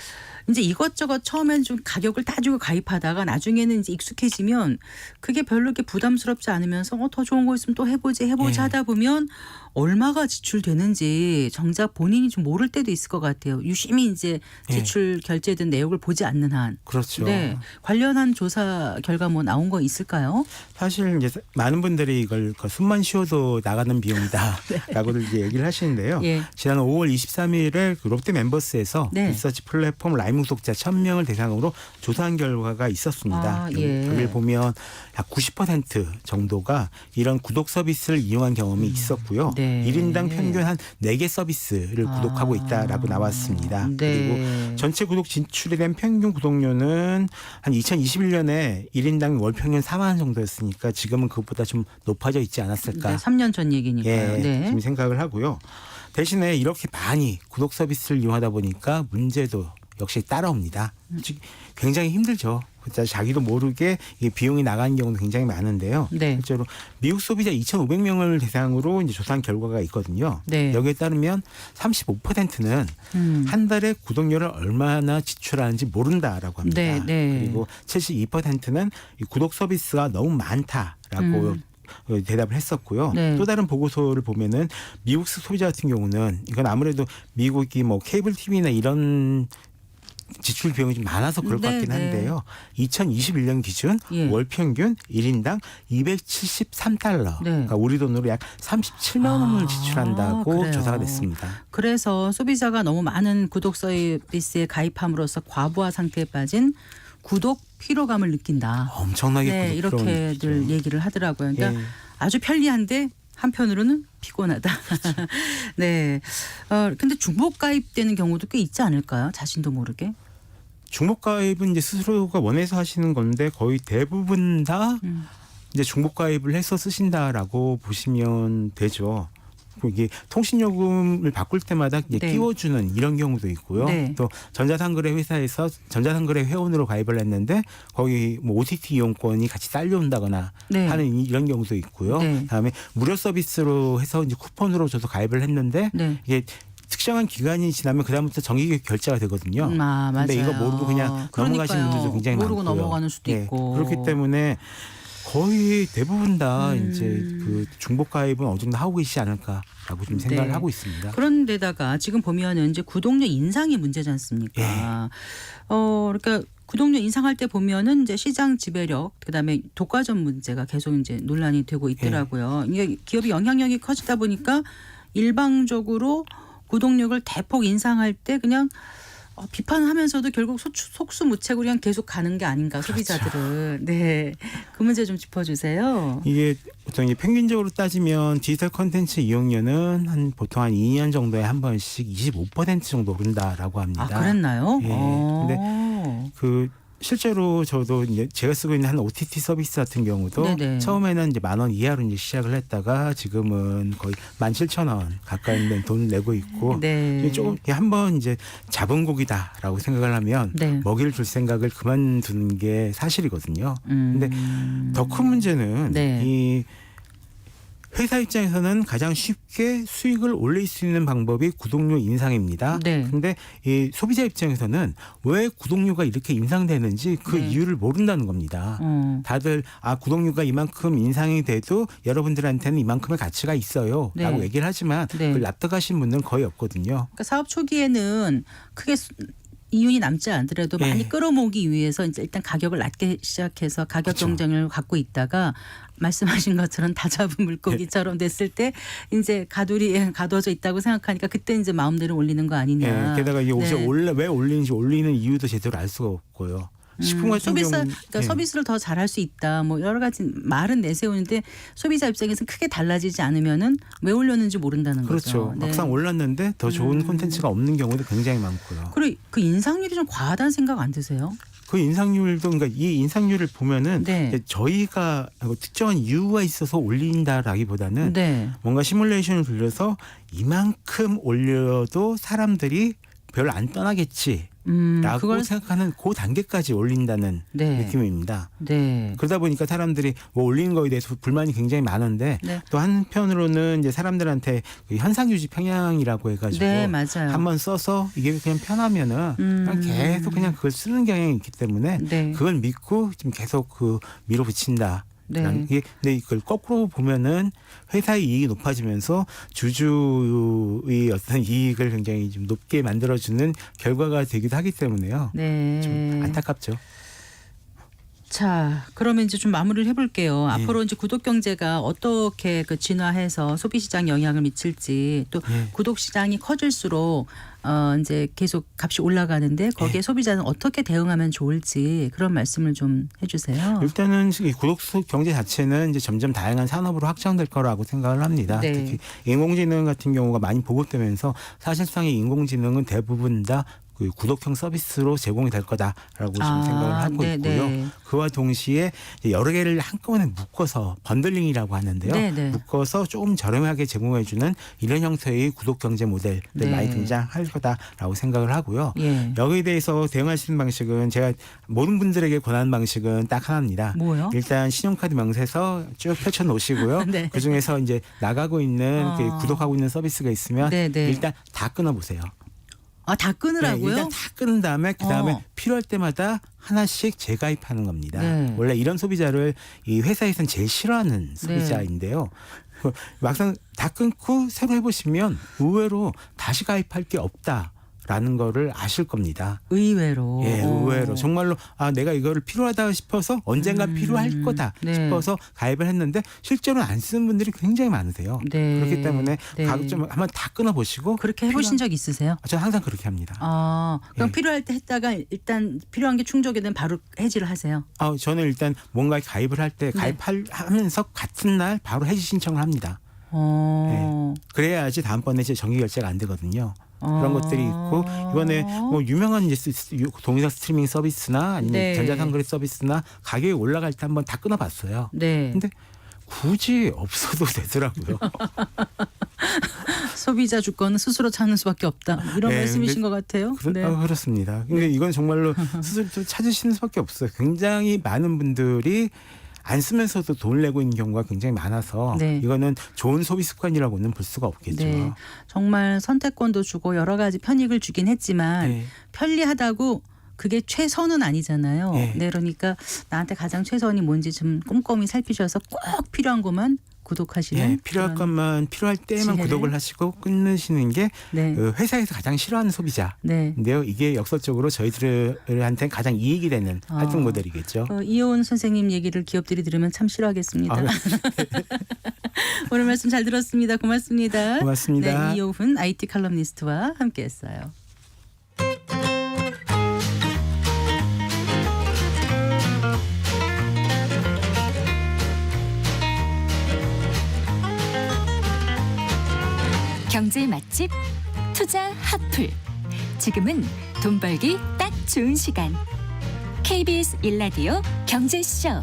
이제 이것저것 처음엔 좀 가격을 따지고 가입하다가 나중에는 이제 익숙해지면 그게 별로 이렇게 부담스럽지 않으면서 더 좋은 거 있으면 또 해보지 하다 보면 얼마가 지출되는지 정작 본인이 좀 모를 때도 있을 것 같아요. 유심히 이제 지출 결제된 내역을 보지 않는 한. 그렇죠. 네. 관련한 조사 결과 뭐 나온 거 있을까요? 사실 이제 많은 분들이 이걸 숨만 쉬어도 나가는 비용이다라고들 이제 얘기를 하시는데요. 예. 지난 5월 23일에 그 롯데 멤버스에서 네. 리서치 플랫폼 라임 구독자 1,000명을 대상으로 조사한 결과가 있었습니다. 예. 여기를 보면 약 90% 정도가 이런 구독 서비스를 이용한 경험이 있었고요. 네. 1인당 평균 한 4개 서비스를 구독하고 있다라고 나왔습니다. 네. 그리고 전체 구독 진출에 대한 평균 구독료는 한 2021년에 1인당 월 평균 4만 원 정도였으니까 지금은 그것보다 좀 높아져 있지 않았을까. 네, 3년 전 얘기니까요. 네. 지금 생각을 하고요. 대신에 이렇게 많이 구독 서비스를 이용하다 보니까 문제도 역시 따라옵니다. 굉장히 힘들죠. 자기도 모르게 이게 비용이 나가는 경우도 굉장히 많은데요. 네. 실제로 미국 소비자 2,500명을 대상으로 이제 조사한 결과가 있거든요. 네. 여기에 따르면 35%는 한 달에 구독료를 얼마나 지출하는지 모른다라고 합니다. 네, 네. 그리고 72%는 이 구독 서비스가 너무 많다라고 대답을 했었고요. 네. 또 다른 보고서를 보면은 미국 소비자 같은 경우는 이건 아무래도 미국이 뭐 케이블 TV나 이런 지출 비용이 좀 많아서 그럴 것 네, 같긴 네. 한데요. 2021년 기준 예. 월 평균 1인당 273달러. 네. 그러니까 우리 돈으로 약 37만 원을 지출한다고 그래요. 조사가 됐습니다. 그래서 소비자가 너무 많은 구독 서비스에 가입함으로써 과부하 상태에 빠진 구독 피로감을 느낀다. 엄청나게 네, 구독 피로감이 이렇게들 있죠. 얘기를 하더라고요. 그러니까 예. 아주 편리한데 한편으로는 피곤하다. 네. 근데 중복 가입되는 경우도 꽤 있지 않을까요? 자신도 모르게. 중복 가입은 이제 스스로가 원해서 하시는 건데 거의 대부분 다 이제 중복 가입을 해서 쓰신다라고 보시면 되죠. 이게 통신요금을 바꿀 때마다 이제 네. 끼워주는 이런 경우도 있고요. 네. 또 전자상거래 회사에서 전자상거래 회원으로 가입을 했는데 거기 뭐 OTT 이용권이 같이 딸려온다거나 네. 하는 이런 경우도 있고요. 네. 그다음에 무료 서비스로 해서 이제 쿠폰으로 줘서 가입을 했는데 네. 이게 특정한 기간이 지나면 그다음부터 정기 결제가 되거든요. 맞아요. 근데 이거 모르고 그냥 넘어가시는 그러니까요. 분들도 굉장히 모르고 많고요. 넘어가는 수도 예, 있고. 그렇기 때문에 거의 대부분 다 이제 그 중복 가입은 어느 정도 하고 계시지 않을까라고 좀 생각을 네. 하고 있습니다. 그런데다가 지금 보면은 이제 구독료 인상이 문제지 않습니까? 예. 그러니까 구독료 인상할 때 보면은 이제 시장 지배력, 그다음에 독과점 문제가 계속 이제 논란이 되고 있더라고요. 이게 기업이 영향력이 커지다 보니까 일방적으로 구독료를 대폭 인상할 때 그냥 비판하면서도 결국 속수무책으로 그냥 계속 가는 게 아닌가 소비자들은. 네, 그 문제 좀 짚어주세요. 이게 보통 이제 평균적으로 따지면 디지털 콘텐츠 이용료는 한 보통 한 2년 정도에 한 번씩 25% 정도 오른다라고 합니다. 아, 그랬나요? 예. 근데 그 실제로 저도 이제 제가 쓰고 있는 한 OTT 서비스 같은 경우도 네네. 처음에는 이제 10,000원 이하로 이제 시작을 했다가 지금은 거의 17,000원 가까이 돈을 내고 있고 네. 조금 한번 이제 잡은 고기다라고 생각을 하면 네. 먹이를 줄 생각을 그만두는 게 사실이거든요. 근데 더 큰 문제는 네. 이 회사 입장에서는 가장 쉽게 수익을 올릴 수 있는 방법이 구독료 인상입니다. 네. 근데 이 소비자 입장에서는 왜 구독료가 이렇게 인상되는지 그 네. 이유를 모른다는 겁니다. 다들 구독료가 이만큼 인상이 돼도 여러분들한테는 이만큼의 가치가 있어요. 네. 라고 얘기를 하지만 네. 그걸 납득하신 분들은 거의 없거든요. 그러니까 사업 초기에는 크게 이윤이 남지 않더라도 예. 많이 끌어모으기 위해서 이제 일단 가격을 낮게 시작해서 가격 그쵸. 경쟁을 갖고 있다가 말씀하신 것처럼 다 잡은 물고기처럼 됐을 때 이제 가돌이 가둬져 있다고 생각하니까 그때 이제 마음대로 올리는 거 아니냐. 예, 게다가 이게 네. 왜 올리는지 올리는 이유도 제대로 알 수가 없고요. 식품 같은 서비스, 경우는 그러니까 예. 서비스를 더 잘할 수 있다. 뭐 여러 가지 말은 내세우는데 소비자 입장에서는 크게 달라지지 않으면은 왜 올렸는지 모른다는 그렇죠. 거죠. 네. 막상 올랐는데 더 좋은 콘텐츠가 없는 경우도 굉장히 많고요. 그리고 그 인상률이 좀 과하다는 생각 안 드세요? 그 인상률도 그러니까 이 인상률을 보면은 네. 이제 저희가 특정한 이유가 있어서 올린다라기보다는 네. 뭔가 시뮬레이션을 돌려서 이만큼 올려도 사람들이 별로 안 떠나겠지. 라고 그걸 생각하는 그 단계까지 올린다는 네. 느낌입니다. 네. 그러다 보니까 사람들이 뭐 올리는 거에 대해서 불만이 굉장히 많은데 네. 또 한편으로는 이제 사람들한테 그 현상유지 평양이라고 해가지고 네, 맞아요. 한번 써서 이게 그냥 편하면은 그냥 계속 그냥 그걸 쓰는 경향이 있기 때문에 네. 그걸 믿고 지금 계속 그 밀어붙인다. 네. 근데 이걸 거꾸로 보면은 회사의 이익이 높아지면서 주주의 어떤 이익을 굉장히 좀 높게 만들어주는 결과가 되기도 하기 때문에요. 네. 좀 안타깝죠. 자, 그러면 이제 좀 마무리를 해볼게요. 예. 앞으로 이제 구독 경제가 어떻게 그 진화해서 소비 시장 영향을 미칠지 또 예. 구독 시장이 커질수록 이제 계속 값이 올라가는데 거기에 예. 소비자는 어떻게 대응하면 좋을지 그런 말씀을 좀 해주세요. 일단은 이 구독 경제 자체는 이제 점점 다양한 산업으로 확장될 거라고 생각을 합니다. 네. 특히 인공지능 같은 경우가 많이 보급되면서 사실상 이 인공지능은 대부분 다 그 구독형 서비스로 제공이 될 거다라고 지금 생각을 하고 네, 있고요. 네. 그와 동시에 이제 여러 개를 한꺼번에 묶어서 번들링이라고 하는데요. 네, 네. 묶어서 조금 저렴하게 제공해주는 이런 형태의 구독 경제 모델들 네. 많이 등장할 거다라고 생각을 하고요. 예. 여기에 대해서 대응할 수 있는 방식은 제가 모든 분들에게 권하는 방식은 딱 하나입니다. 뭐요? 일단 신용카드 명세서 쭉 펼쳐 놓으시고요. 네. 그 중에서 이제 나가고 있는 그 구독하고 있는 서비스가 있으면 네, 네. 일단 다 끊어보세요. 아, 다 네, 끊으라고요? 일단 다 끊은 다음에 그 다음에 어. 필요할 때마다 하나씩 재가입하는 겁니다. 네. 원래 이런 소비자를 이 회사에서는 제일 싫어하는 소비자인데요. 막상 다 끊고 새로 해보시면 의외로 다시 가입할 게 없다. 라는 거를 아실 겁니다. 의외로. 예, 의외로 정말로 내가 이거를 필요하다 싶어서 언젠간 필요할 거다 네. 싶어서 가입을 했는데 실제로 안 쓰는 분들이 굉장히 많으세요. 네. 그렇기 때문에 네. 가급 좀 한번 다 끊어보시고 그렇게 해보신 적 있으세요? 저는 항상 그렇게 합니다. 그럼 예. 필요할 때 했다가 일단 필요한 게 충족이 되면 바로 해지를 하세요. 저는 일단 뭔가 가입을 할 때 네. 가입하면서 같은 날 바로 해지 신청을 합니다. 그래야지 다음번에 제 정기 결제가 안 되거든요. 그런 것들이 있고 이번에 뭐 유명한 이제 동영상 스트리밍 서비스나 아니면 네. 전자상거래 서비스나 가격이 올라갈 때 한번 다 끊어봤어요. 네. 근데 굳이 없어도 되더라고요. 소비자 주권은 스스로 찾는 수밖에 없다. 이런 네, 말씀이신 것 같아요. 네. 그렇습니다. 근데 이건 정말로 스스로 좀 찾으시는 수밖에 없어요. 굉장히 많은 분들이 안 쓰면서도 돈을 내고 있는 경우가 굉장히 많아서 네. 이거는 좋은 소비 습관이라고는 볼 수가 없겠죠. 네. 정말 선택권도 주고 여러 가지 편익을 주긴 했지만 네. 편리하다고 그게 최선은 아니잖아요. 네. 네, 그러니까 나한테 가장 최선이 뭔지 좀 꼼꼼히 살피셔서 꼭 필요한 것만 구독하시는. 네, 필요할 그런- 것만 필요할 때만 지혜를. 구독을 하시고 끊으시는 게 네. 그 회사에서 가장 싫어하는 소비자. 네. 인데요, 이게 역설적으로 저희들한테 가장 이익이 되는 활동 모델이겠죠. 이효은 선생님 얘기를 기업들이 들으면 참 싫어하겠습니다. 아, 오늘 말씀 잘 들었습니다. 고맙습니다. 고맙습니다. 네, 이효훈 IT 칼럼니스트와 함께했어요. 경제 맛집 투자 핫플. 지금은 돈 벌기 딱 좋은 시간. KBS 1라디오 경제쇼.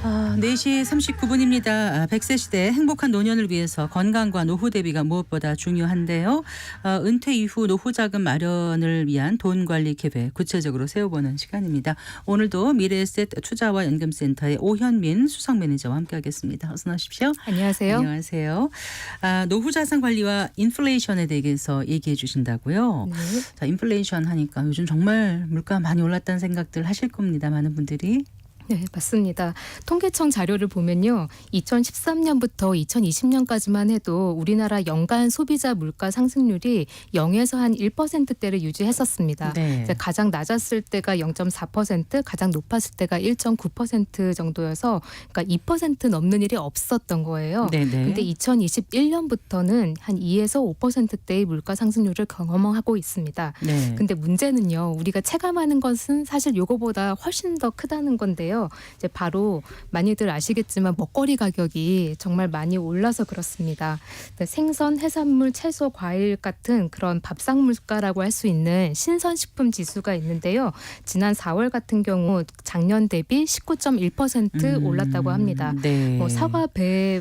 아, 4시 39분입니다. 100세 시대 행복한 노년을 위해서 건강과 노후 대비가 무엇보다 중요한데요. 은퇴 이후 노후 자금 마련을 위한 돈 관리 계획 구체적으로 세워보는 시간입니다. 오늘도 미래에셋 투자와 연금센터의 오현민 수석 매니저와 함께하겠습니다. 어서 나오십시오. 안녕하세요. 안녕하세요. 노후 자산 관리와 인플레이션에 대해서 얘기해 주신다고요. 네. 자, 인플레이션 하니까 요즘 정말 물가 많이 올랐다는 생각들 하실 겁니다. 많은 분들이. 네, 맞습니다. 통계청 자료를 보면요. 2013년부터 2020년까지만 해도 우리나라 연간 소비자 물가 상승률이 0에서 한 1%대를 유지했었습니다. 네. 이제 가장 낮았을 때가 0.4%, 가장 높았을 때가 1.9% 정도여서 그러니까 2% 넘는 일이 없었던 거예요. 네네. 근데 2021년부터는 한 2에서 5%대의 물가 상승률을 경험하고 있습니다. 네. 근데 문제는요. 우리가 체감하는 것은 사실 요거보다 훨씬 더 크다는 건데요. 이제 바로 많이들 아시겠지만 먹거리 가격이 정말 많이 올라서 그렇습니다. 생선, 해산물, 채소, 과일 같은 그런 밥상 물가라고 할 수 있는 신선식품 지수가 있는데요. 지난 4월 같은 경우 작년 대비 19.1% 올랐다고 합니다. 네. 사과, 배,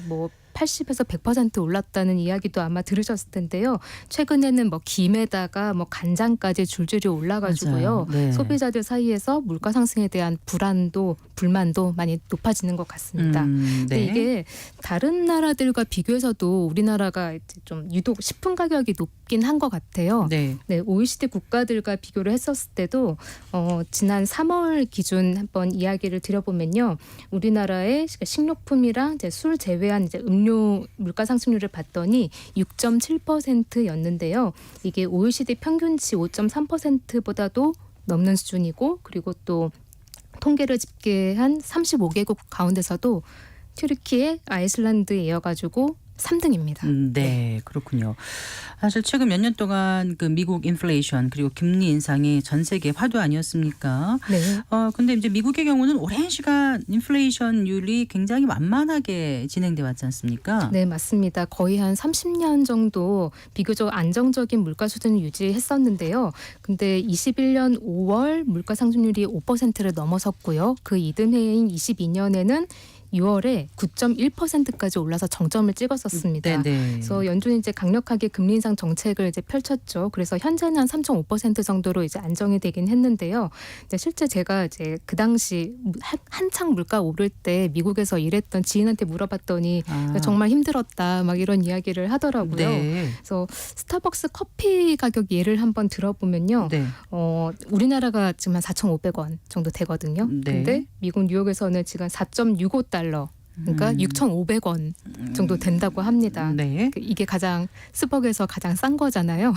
80에서 100% 올랐다는 이야기도 아마 들으셨을 텐데요. 최근에는 김에다가 간장까지 줄줄이 올라가지고요. 맞아요. 네. 소비자들 사이에서 물가 상승에 대한 불만도 많이 높아지는 것 같습니다. 근데 네. 이게 다른 나라들과 비교해서도 우리나라가 이제 좀 유독 식품 가격이 높긴 한 것 같아요. 네. 네, OECD 국가들과 비교를 했었을 때도 지난 3월 기준 한번 이야기를 드려보면요, 우리나라의 식료품이랑 이제 술 제외한 이제 음료 물가 상승률을 봤더니 6.7%였는데요. 이게 OECD 평균치 5.3%보다도 넘는 수준이고, 그리고 또 통계를 집계한 35개국 가운데서도 튀르키예, 아이슬란드에 이어가지고 3등입니다. 네, 그렇군요. 사실 최근 몇 년 동안 그 미국 인플레이션 그리고 금리 인상이 전 세계 화두 아니었습니까? 네. 근데 이제 미국의 경우는 오랜 시간 인플레이션율이 굉장히 완만하게 진행돼 왔지 않습니까? 네, 맞습니다. 거의 한 30년 정도 비교적 안정적인 물가 수준을 유지했었는데요. 근데 21년 5월 물가 상승률이 5%를 넘어섰고요. 그 이듬해인 22년에는 6월에 9.1%까지 올라서 정점을 찍었었습니다. 네. 그래서 연준이 이제 강력하게 금리 인상 정책을 이제 펼쳤죠. 그래서 현재는 한 3.5% 정도로 이제 안정이 되긴 했는데요. 근데 실제 제가 이제 그 당시 한창 물가 오를 때 미국에서 일했던 지인한테 물어봤더니 정말 힘들었다 막 이런 이야기를 하더라고요. 네. 그래서 스타벅스 커피 가격 예를 한번 들어보면요. 네. 우리나라가 지금 한 4,500원 정도 되거든요. 네. 근데 미국 뉴욕에서는 지금 4.65달러, 그러니까 6,500원 정도 된다고 합니다. 네. 이게 가장 스벅에서 가장 싼 거잖아요.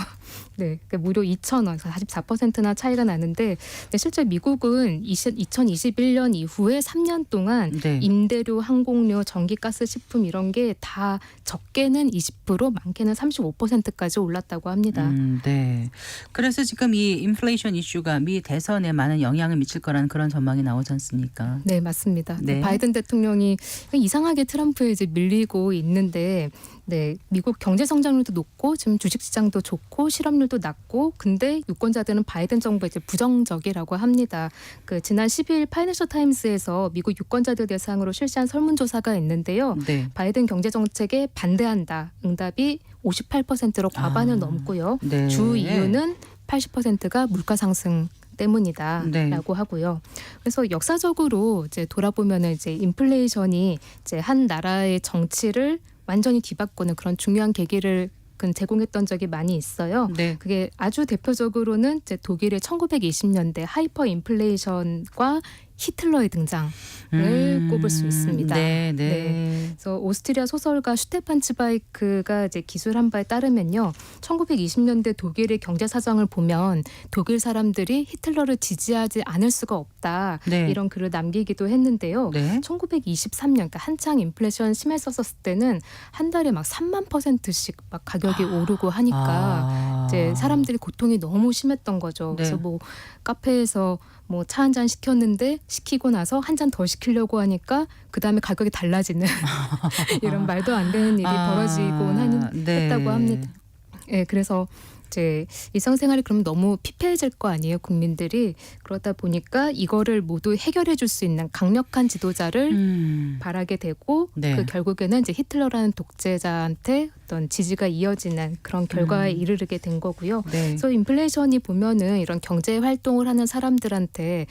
네, 그러니까 무려 2,000원, 44%나 차이가 나는데, 근데 실제 미국은 2021년 이후에 3년 동안 네. 임대료, 항공료, 전기가스, 식품 이런 게 다 적게는 20%, 많게는 35%까지 올랐다고 합니다. 네. 그래서 지금 이 인플레이션 이슈가 미 대선에 많은 영향을 미칠 거라는 그런 전망이 나오지 않습니까? 네, 맞습니다. 네. 바이든 대통령이 이상하게 트럼프에 이제 밀리고 있는데 네, 미국 경제 성장률도 높고 지금 주식 시장도 좋고 실업률도 낮고 근데 유권자들은 바이든 정부에 이제 부정적이라고 합니다. 그 지난 12일 파이낸셜 타임스에서 미국 유권자들 대상으로 실시한 설문조사가 있는데요. 네. 바이든 경제 정책에 반대한다. 응답이 58%로 과반을 넘고요. 네. 주 이유는 80%가 물가 상승 때문이다라고 네. 하고요. 그래서 역사적으로 이제 돌아보면은 이제 인플레이션이 이제 한 나라의 정치를 완전히 뒤바꾸는 그런 중요한 계기를 제공했던 적이 많이 있어요. 네. 그게 아주 대표적으로는 이제 독일의 1920년대 하이퍼 인플레이션과 히틀러의 등장을 꼽을 수 있습니다. 네, 네. 그래서 오스트리아 소설가 슈테판 츠바이크가 이제 기술한 바에 따르면요, 1920년대 독일의 경제 사정을 보면 독일 사람들이 히틀러를 지지하지 않을 수가 없다 네. 이런 글을 남기기도 했는데요. 네. 1923년 그러니까 한창 인플레이션 심했었을 때는 한 달에 막 3만%씩 막 가격이 오르고 하니까 이제 사람들이 고통이 너무 심했던 거죠. 네. 그래서 뭐 카페에서 뭐 차 한 잔 시켰는데 시키고 나서 한 잔 더 시키려고 하니까 그 다음에 가격이 달라지는 이런 말도 안 되는 일이 벌어지곤 했다고 합니다. 예, 그래서 이제 일상생활이 그럼 너무 피폐해질 거 아니에요, 국민들이. 그러다 보니까 이거를 모두 해결해 줄 수 있는 강력한 지도자를 바라게 되고 네. 그 결국에는 이제 히틀러라는 독재자한테 어떤 지지가 이어지는 그런 결과에 이르게 된 거고요. 네. 그래서 인플레이션이 보면은 이런 경제 활동을 하는 사람들한테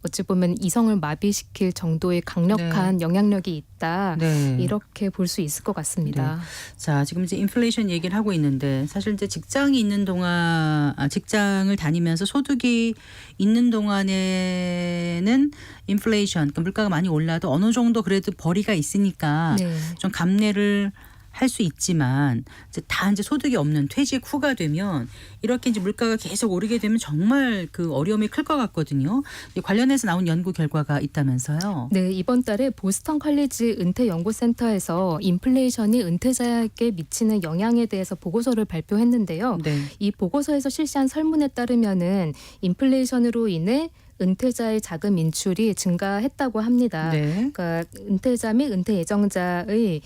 어찌 보면 이성을 마비시킬 정도의 강력한 영향력이 있다. 네. 이렇게 볼 수 있을 것 같습니다. 자, 지금 이제 인플레이션 얘기를 하고 있는데 사실 이제 직장이 있는 동안 직장을 다니면서 소득이 있는 동안에는 인플레이션, 그러니까 물가가 많이 올라도 어느 정도 그래도 벌이가 있으니까 네. 좀 감내를 할 수 있지만 이제 소득이 없는 퇴직 후가 되면 이렇게 이제 물가가 계속 오르게 되면 정말 그 어려움이 클 것 같거든요. 관련해서 나온 연구 결과가 있다면서요. 네, 이번 달에 보스턴 컬리지 은퇴 연구센터에서 인플레이션이 은퇴자에게 미치는 영향에 대해서 보고서를 발표했는데요. 네. 이 보고서에서 실시한 설문에 따르면은 인플레이션으로 인해 은퇴자의 자금 인출이 증가했다고 합니다. 네. 그러니까 은퇴자 및 은퇴 예정자의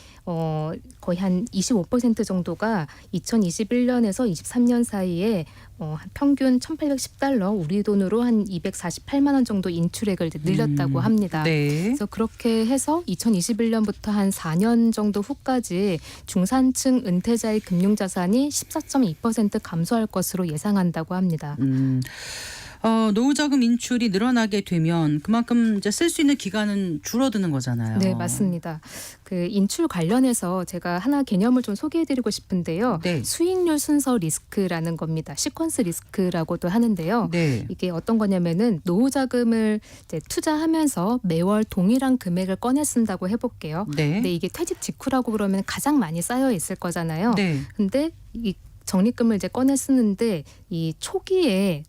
거의 한 25% 정도가 2021년에서 23년 사이에 평균 1,810달러, 우리 돈으로 한 248만 원 정도 인출액을 이제 늘렸다고 합니다. 네. 그래서 그렇게 해서 2021년부터 한 4년 정도 후까지 중산층 은퇴자의 금융자산이 14.2% 감소할 것으로 예상한다고 합니다. 노후자금 인출이 늘어나게 되면 그만큼 이제 쓸 수 있는 기간은 줄어드는 거잖아요. 네, 맞습니다. 그 인출 관련해서 제가 하나 개념을 좀 소개해드리고 싶은데요. 네. 수익률 순서 리스크라는 겁니다. 시퀀스 리스크라고도 하는데요. 네. 이게 어떤 거냐면은 노후자금을 이제 투자하면서 매월 동일한 금액을 꺼내 쓴다고 해볼게요. 네. 근데 이게 퇴직 직후라고 그러면 가장 많이 쌓여 있을 거잖아요. 네. 근데 이 적립금을 이제 꺼내 쓰는데 이 초기에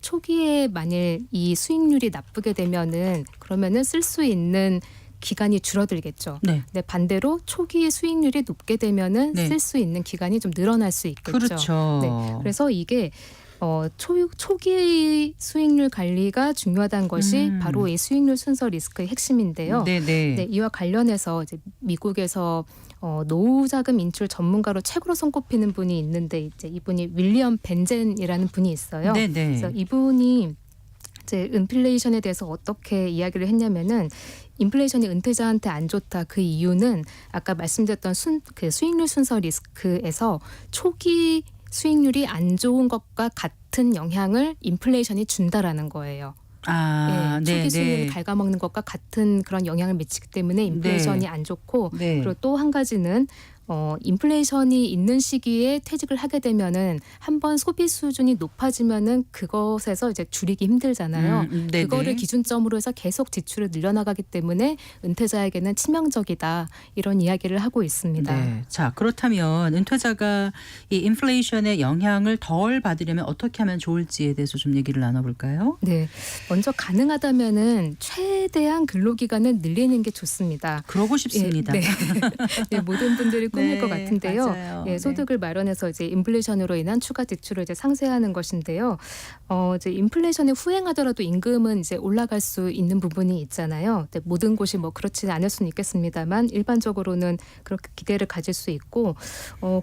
만일 이 수익률이 나쁘게 되면은 그러면은 쓸 수 있는 기간이 줄어들겠죠. 네. 근데 반대로 초기에 수익률이 높게 되면은 네. 쓸 수 있는 기간이 좀 늘어날 수 있겠죠. 그렇죠. 네. 그래서 이게 초기 수익률 관리가 중요하다는 것이 바로 이 수익률 순서 리스크의 핵심인데요. 네네. 네, 이와 관련해서 이제 미국에서 노후자금 인출 전문가로 최고로 손꼽히는 분이 있는데 이제 이분이 윌리엄 벤젠이라는 분이 있어요. 네네. 그래서 이분이 이제 인플레이션에 대해서 어떻게 이야기를 했냐면은 인플레이션이 은퇴자한테 안 좋다. 그 이유는 아까 말씀드렸던 그 수익률 순서 리스크에서 초기 수익률이 안 좋은 것과 같은 영향을 인플레이션이 준다라는 거예요. 초기 수익률을 갉아먹는 것과 같은 그런 영향을 미치기 때문에 인플레이션이 안 좋고 그리고 또 한 가지는 인플레이션이 있는 시기에 퇴직을 하게 되면은 한번 소비 수준이 높아지면은 그것에서 이제 줄이기 힘들잖아요. 그거를 기준점으로 해서 계속 지출을 늘려나가기 때문에 은퇴자에게는 치명적이다. 이런 이야기를 하고 있습니다. 네. 자, 그렇다면 은퇴자가 이 인플레이션의 영향을 덜 받으려면 어떻게 하면 좋을지에 대해서 좀 얘기를 나눠볼까요? 네, 먼저 가능하다면은 최대한 근로기간을 늘리는 게 좋습니다. 그러고 싶습니다. 네. 네, 모든 분들이 꿈일 네, 것 같은데요. 맞아요. 예, 네. 소득을 마련해서 이제 인플레이션으로 인한 추가 지출을 이제 상쇄하는 것인데요. 이제 인플레이션에 후행하더라도 임금은 이제 올라갈 수 있는 부분이 있잖아요. 근데 모든 곳이 뭐 그렇지는 않을 수는 있겠습니다만 일반적으로는 그렇게 기대를 가질 수 있고,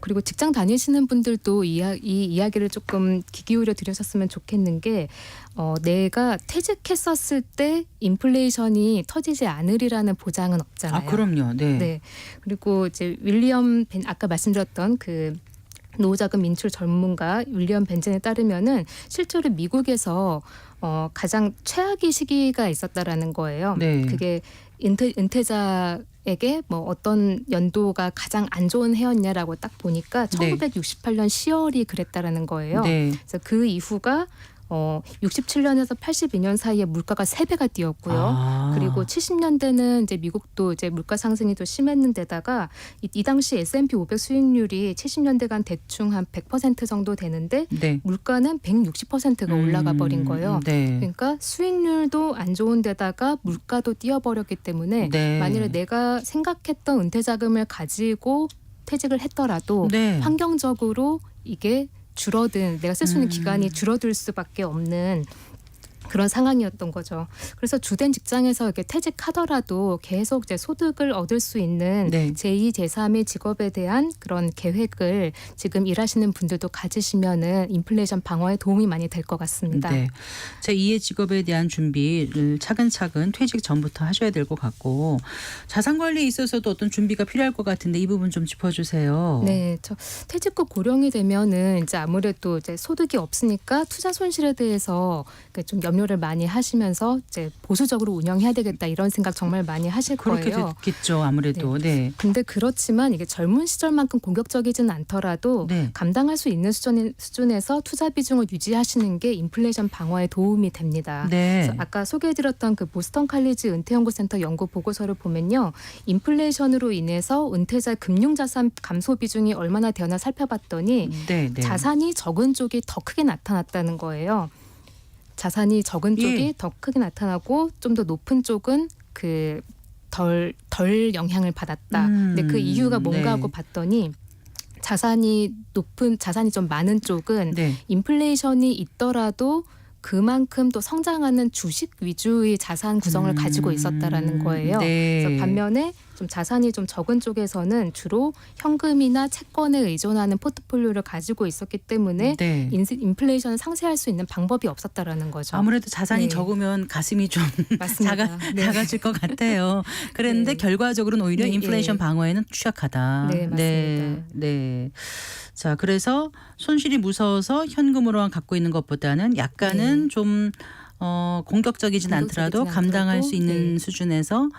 그리고 직장 다니시는 분들도 이 이야기를 조금 귀 기울여 들으셨으면 좋겠는 게, 내가 퇴직했었을 때 인플레이션이 터지지 않으리라는 보장은 없잖아요. 아, 그럼요. 네. 네. 그리고 이제 아까 말씀드렸던 그 노후자금 인출 전문가 윌리엄 벤젠에 따르면은 실제로 미국에서 가장 최악의 시기가 있었다라는 거예요. 네. 그게 은퇴자에게 뭐 어떤 연도가 가장 안 좋은 해였냐라고 딱 보니까 네. 1968년 10월이 그랬다라는 거예요. 네. 그래서 그 이후가 67년에서 82년 사이에 물가가 3배가 뛰었고요. 아. 그리고 70년대는 이제 미국도 이제 물가 상승이 더 심했는데다가 이 당시 S&P 500 수익률이 70년대간 대충 한 100% 정도 되는데 네. 물가는 160%가 올라가 버린 거예요. 네. 그러니까 수익률도 안 좋은데다가 물가도 뛰어버렸기 때문에 네. 만일에 내가 생각했던 은퇴 자금을 가지고 퇴직을 했더라도 네. 환경적으로 이게 내가 쓸 수 있는 기간이 줄어들 수밖에 없는 그런 상황이었던 거죠. 그래서 주된 직장에서 이렇게 퇴직하더라도 계속 이제 소득을 얻을 수 있는 네. 제2, 제3의 직업에 대한 그런 계획을 지금 일하시는 분들도 가지시면은 인플레이션 방어에 도움이 많이 될 것 같습니다. 네. 제2의 직업에 대한 준비를 차근차근 퇴직 전부터 하셔야 될 것 같고, 자산 관리에 있어서도 어떤 준비가 필요할 것 같은데 이 부분 좀 짚어주세요. 네, 저 퇴직 후 고령이 되면은 이제 아무래도 이제 소득이 없으니까 투자 손실에 대해서 좀 염려를 많이 하시면서 이제 보수적으로 운영해야 되겠다 이런 생각 정말 많이 하실 그렇게 거예요. 됐겠죠, 아무래도. 네. 근데 그렇지만 이게 젊은 시절만큼 공격적이진 않더라도 네. 감당할 수 있는 수준에서 투자 비중을 유지하시는 게 인플레이션 방어에 도움이 됩니다. 네. 그래서 아까 소개해드렸던 그 보스턴 칼리지 은퇴연구센터 연구 보고서를 보면요, 인플레이션으로 인해서 은퇴자 금융자산 감소 비중이 얼마나 되었나 살펴봤더니 네. 네. 자산이 적은 쪽이 더 크게 나타났다는 거예요. 자산이 적은 쪽이 예. 더 크게 나타나고 좀 더 높은 쪽은 그 덜 영향을 받았다. 근데 그 이유가 뭔가 네. 하고 봤더니 자산이 좀 많은 쪽은 네. 인플레이션이 있더라도 그만큼 또 성장하는 주식 위주의 자산 구성을 가지고 있었다라는 거예요. 네. 그래서 반면에 좀 자산이 좀 적은 쪽에서는 주로 현금이나 채권에 의존하는 포트폴리오를 가지고 있었기 때문에 네. 인플레이션을 상쇄할 수 있는 방법이 없었다라는 거죠. 아무래도 자산이 네. 적으면 가슴이 좀 맞습니다. 네. 작아질 것 같아요. 그랬는데 네. 결과적으로는 오히려 네, 인플레이션 예. 방어에는 취약하다. 네, 맞습니다. 네. 네. 자, 그래서 손실이 무서워서 현금으로만 갖고 있는 것보다는 약간은 좀 공격적이진 않더라도 공격적이진 감당할 않더라도, 수 있는 네. 수준에서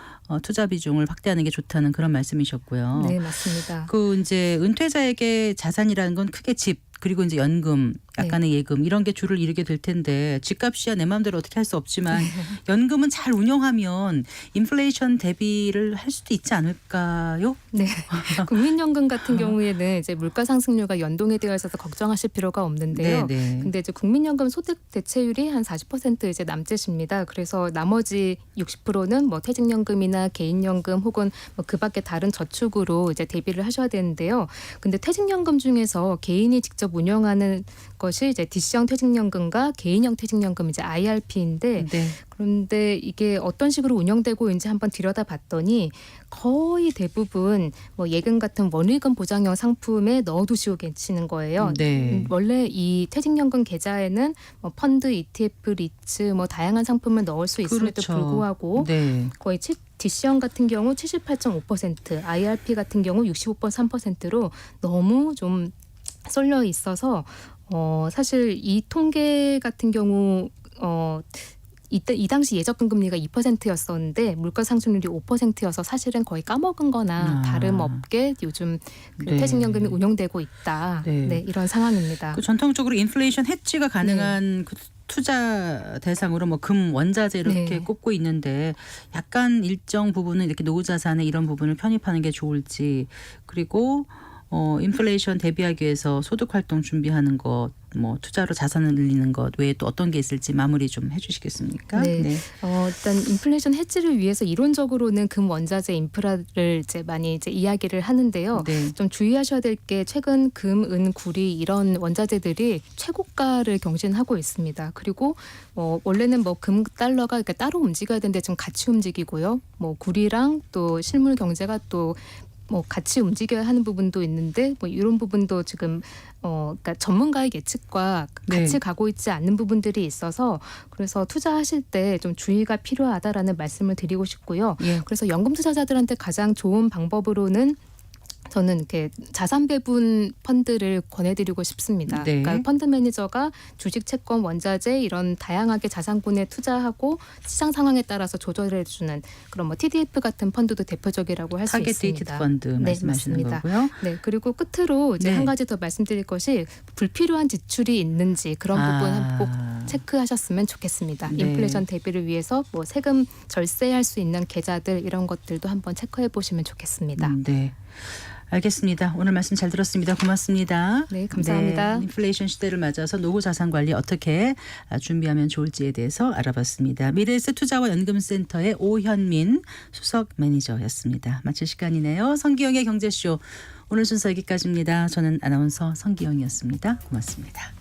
투자 비중을 확대하는 게 좋다는 그런 말씀이셨고요. 네, 맞습니다. 그 이제 은퇴자에게 자산이라는 건 크게 집, 그리고 이제 연금, 약간의 예금 이런 게 주를 이루게 될 텐데, 집값이야 내 마음대로 어떻게 할 수 없지만 연금은 잘 운용하면 인플레이션 대비를 할 수도 있지 않을까요? 네. 국민연금 같은 경우에는 이제 물가 상승률과 연동이 되어 있어서 걱정하실 필요가 없는데요. 네. 근데 이제 국민연금 소득 대체율이 한 40% 이제 남짓입니다. 그래서 나머지 60%는 뭐 퇴직연금이나 개인연금 혹은 뭐 그밖에 다른 저축으로 이제 대비를 하셔야 되는데요. 근데 퇴직연금 중에서 개인이 직접 운영하는 것이 이제 DC형 퇴직연금과 개인형 퇴직연금 이제 IRP인데, 네. 그런데 이게 어떤 식으로 운영되고 있는지 한번 들여다봤더니 거의 대부분 뭐 예금 같은 원리금 보장형 상품에 넣어두시고 계시는 거예요. 네. 원래 이 퇴직연금 계좌에는 뭐 펀드, ETF, 리츠 뭐 다양한 상품을 넣을 수 있음에도 그렇죠. 불구하고 네. 거의 DC형 같은 경우 78.5%, IRP 같은 경우 65.3%로 너무 좀 쏠려 있어서 사실 이 통계 같은 경우 이 당시 예적금 금리가 2%였었는데 물가 상승률이 5%여서 사실은 거의 까먹은 거나 다름없게 요즘 그 네. 퇴직연금이 운용되고 있다. 네. 네, 이런 상황입니다. 그 전통적으로 인플레이션 해지가 가능한 그 투자 대상으로 뭐 금 원자재 이렇게 네. 꼽고 있는데, 약간 일정 부분은 이렇게 노후 자산에 이런 부분을 편입하는 게 좋을지, 그리고 인플레이션 대비하기 위해서 소득 활동 준비하는 것, 뭐 투자로 자산을 늘리는 것 외에 또 어떤 게 있을지 마무리 좀 해주시겠습니까? 네. 일단 인플레이션 해지를 위해서 이론적으로는 금 원자재 인프라를 이제 많이 이제 이야기를 하는데요. 네. 좀 주의하셔야 될 게 최근 금, 은, 구리 이런 원자재들이 최고가를 경신하고 있습니다. 그리고 원래는 뭐 금 달러가 그러니까 따로 움직여야 되는데 지금 같이 움직이고요. 뭐 구리랑 또 실물 경제가 또 뭐 같이 움직여야 하는 부분도 있는데 뭐 이런 부분도 지금 그러니까 전문가의 예측과 같이 네. 가고 있지 않는 부분들이 있어서 그래서 투자하실 때 좀 주의가 필요하다라는 말씀을 드리고 싶고요. 예. 그래서 연금 투자자들한테 가장 좋은 방법으로는 저는 이렇게 자산 배분 펀드를 권해드리고 싶습니다. 네. 그러니까 펀드 매니저가 주식, 채권, 원자재 이런 다양하게 자산군에 투자하고 시장 상황에 따라서 조절해주는 그런 뭐 TDF 같은 펀드도 대표적이라고 할 수 타겟 데이트 있습니다. 펀드 네, 말씀하시는 맞습니다. 거고요. 네, 그리고 끝으로 이제 네. 한 가지 더 말씀드릴 것이 불필요한 지출이 있는지 그런 부분 꼭 체크하셨으면 좋겠습니다. 네. 인플레이션 대비를 위해서 뭐 세금 절세할 수 있는 계좌들 이런 것들도 한번 체크해 보시면 좋겠습니다. 네. 알겠습니다. 오늘 말씀 잘 들었습니다. 고맙습니다. 네, 감사합니다. 네, 인플레이션 시대를 맞아서 노후 자산 관리 어떻게 준비하면 좋을지에 대해서 알아봤습니다. 미래에셋 투자와 연금센터의 오현민 수석 매니저였습니다. 마칠 시간이네요. 성기영의 경제쇼 오늘 순서 여기까지입니다. 저는 아나운서 성기영이었습니다. 고맙습니다.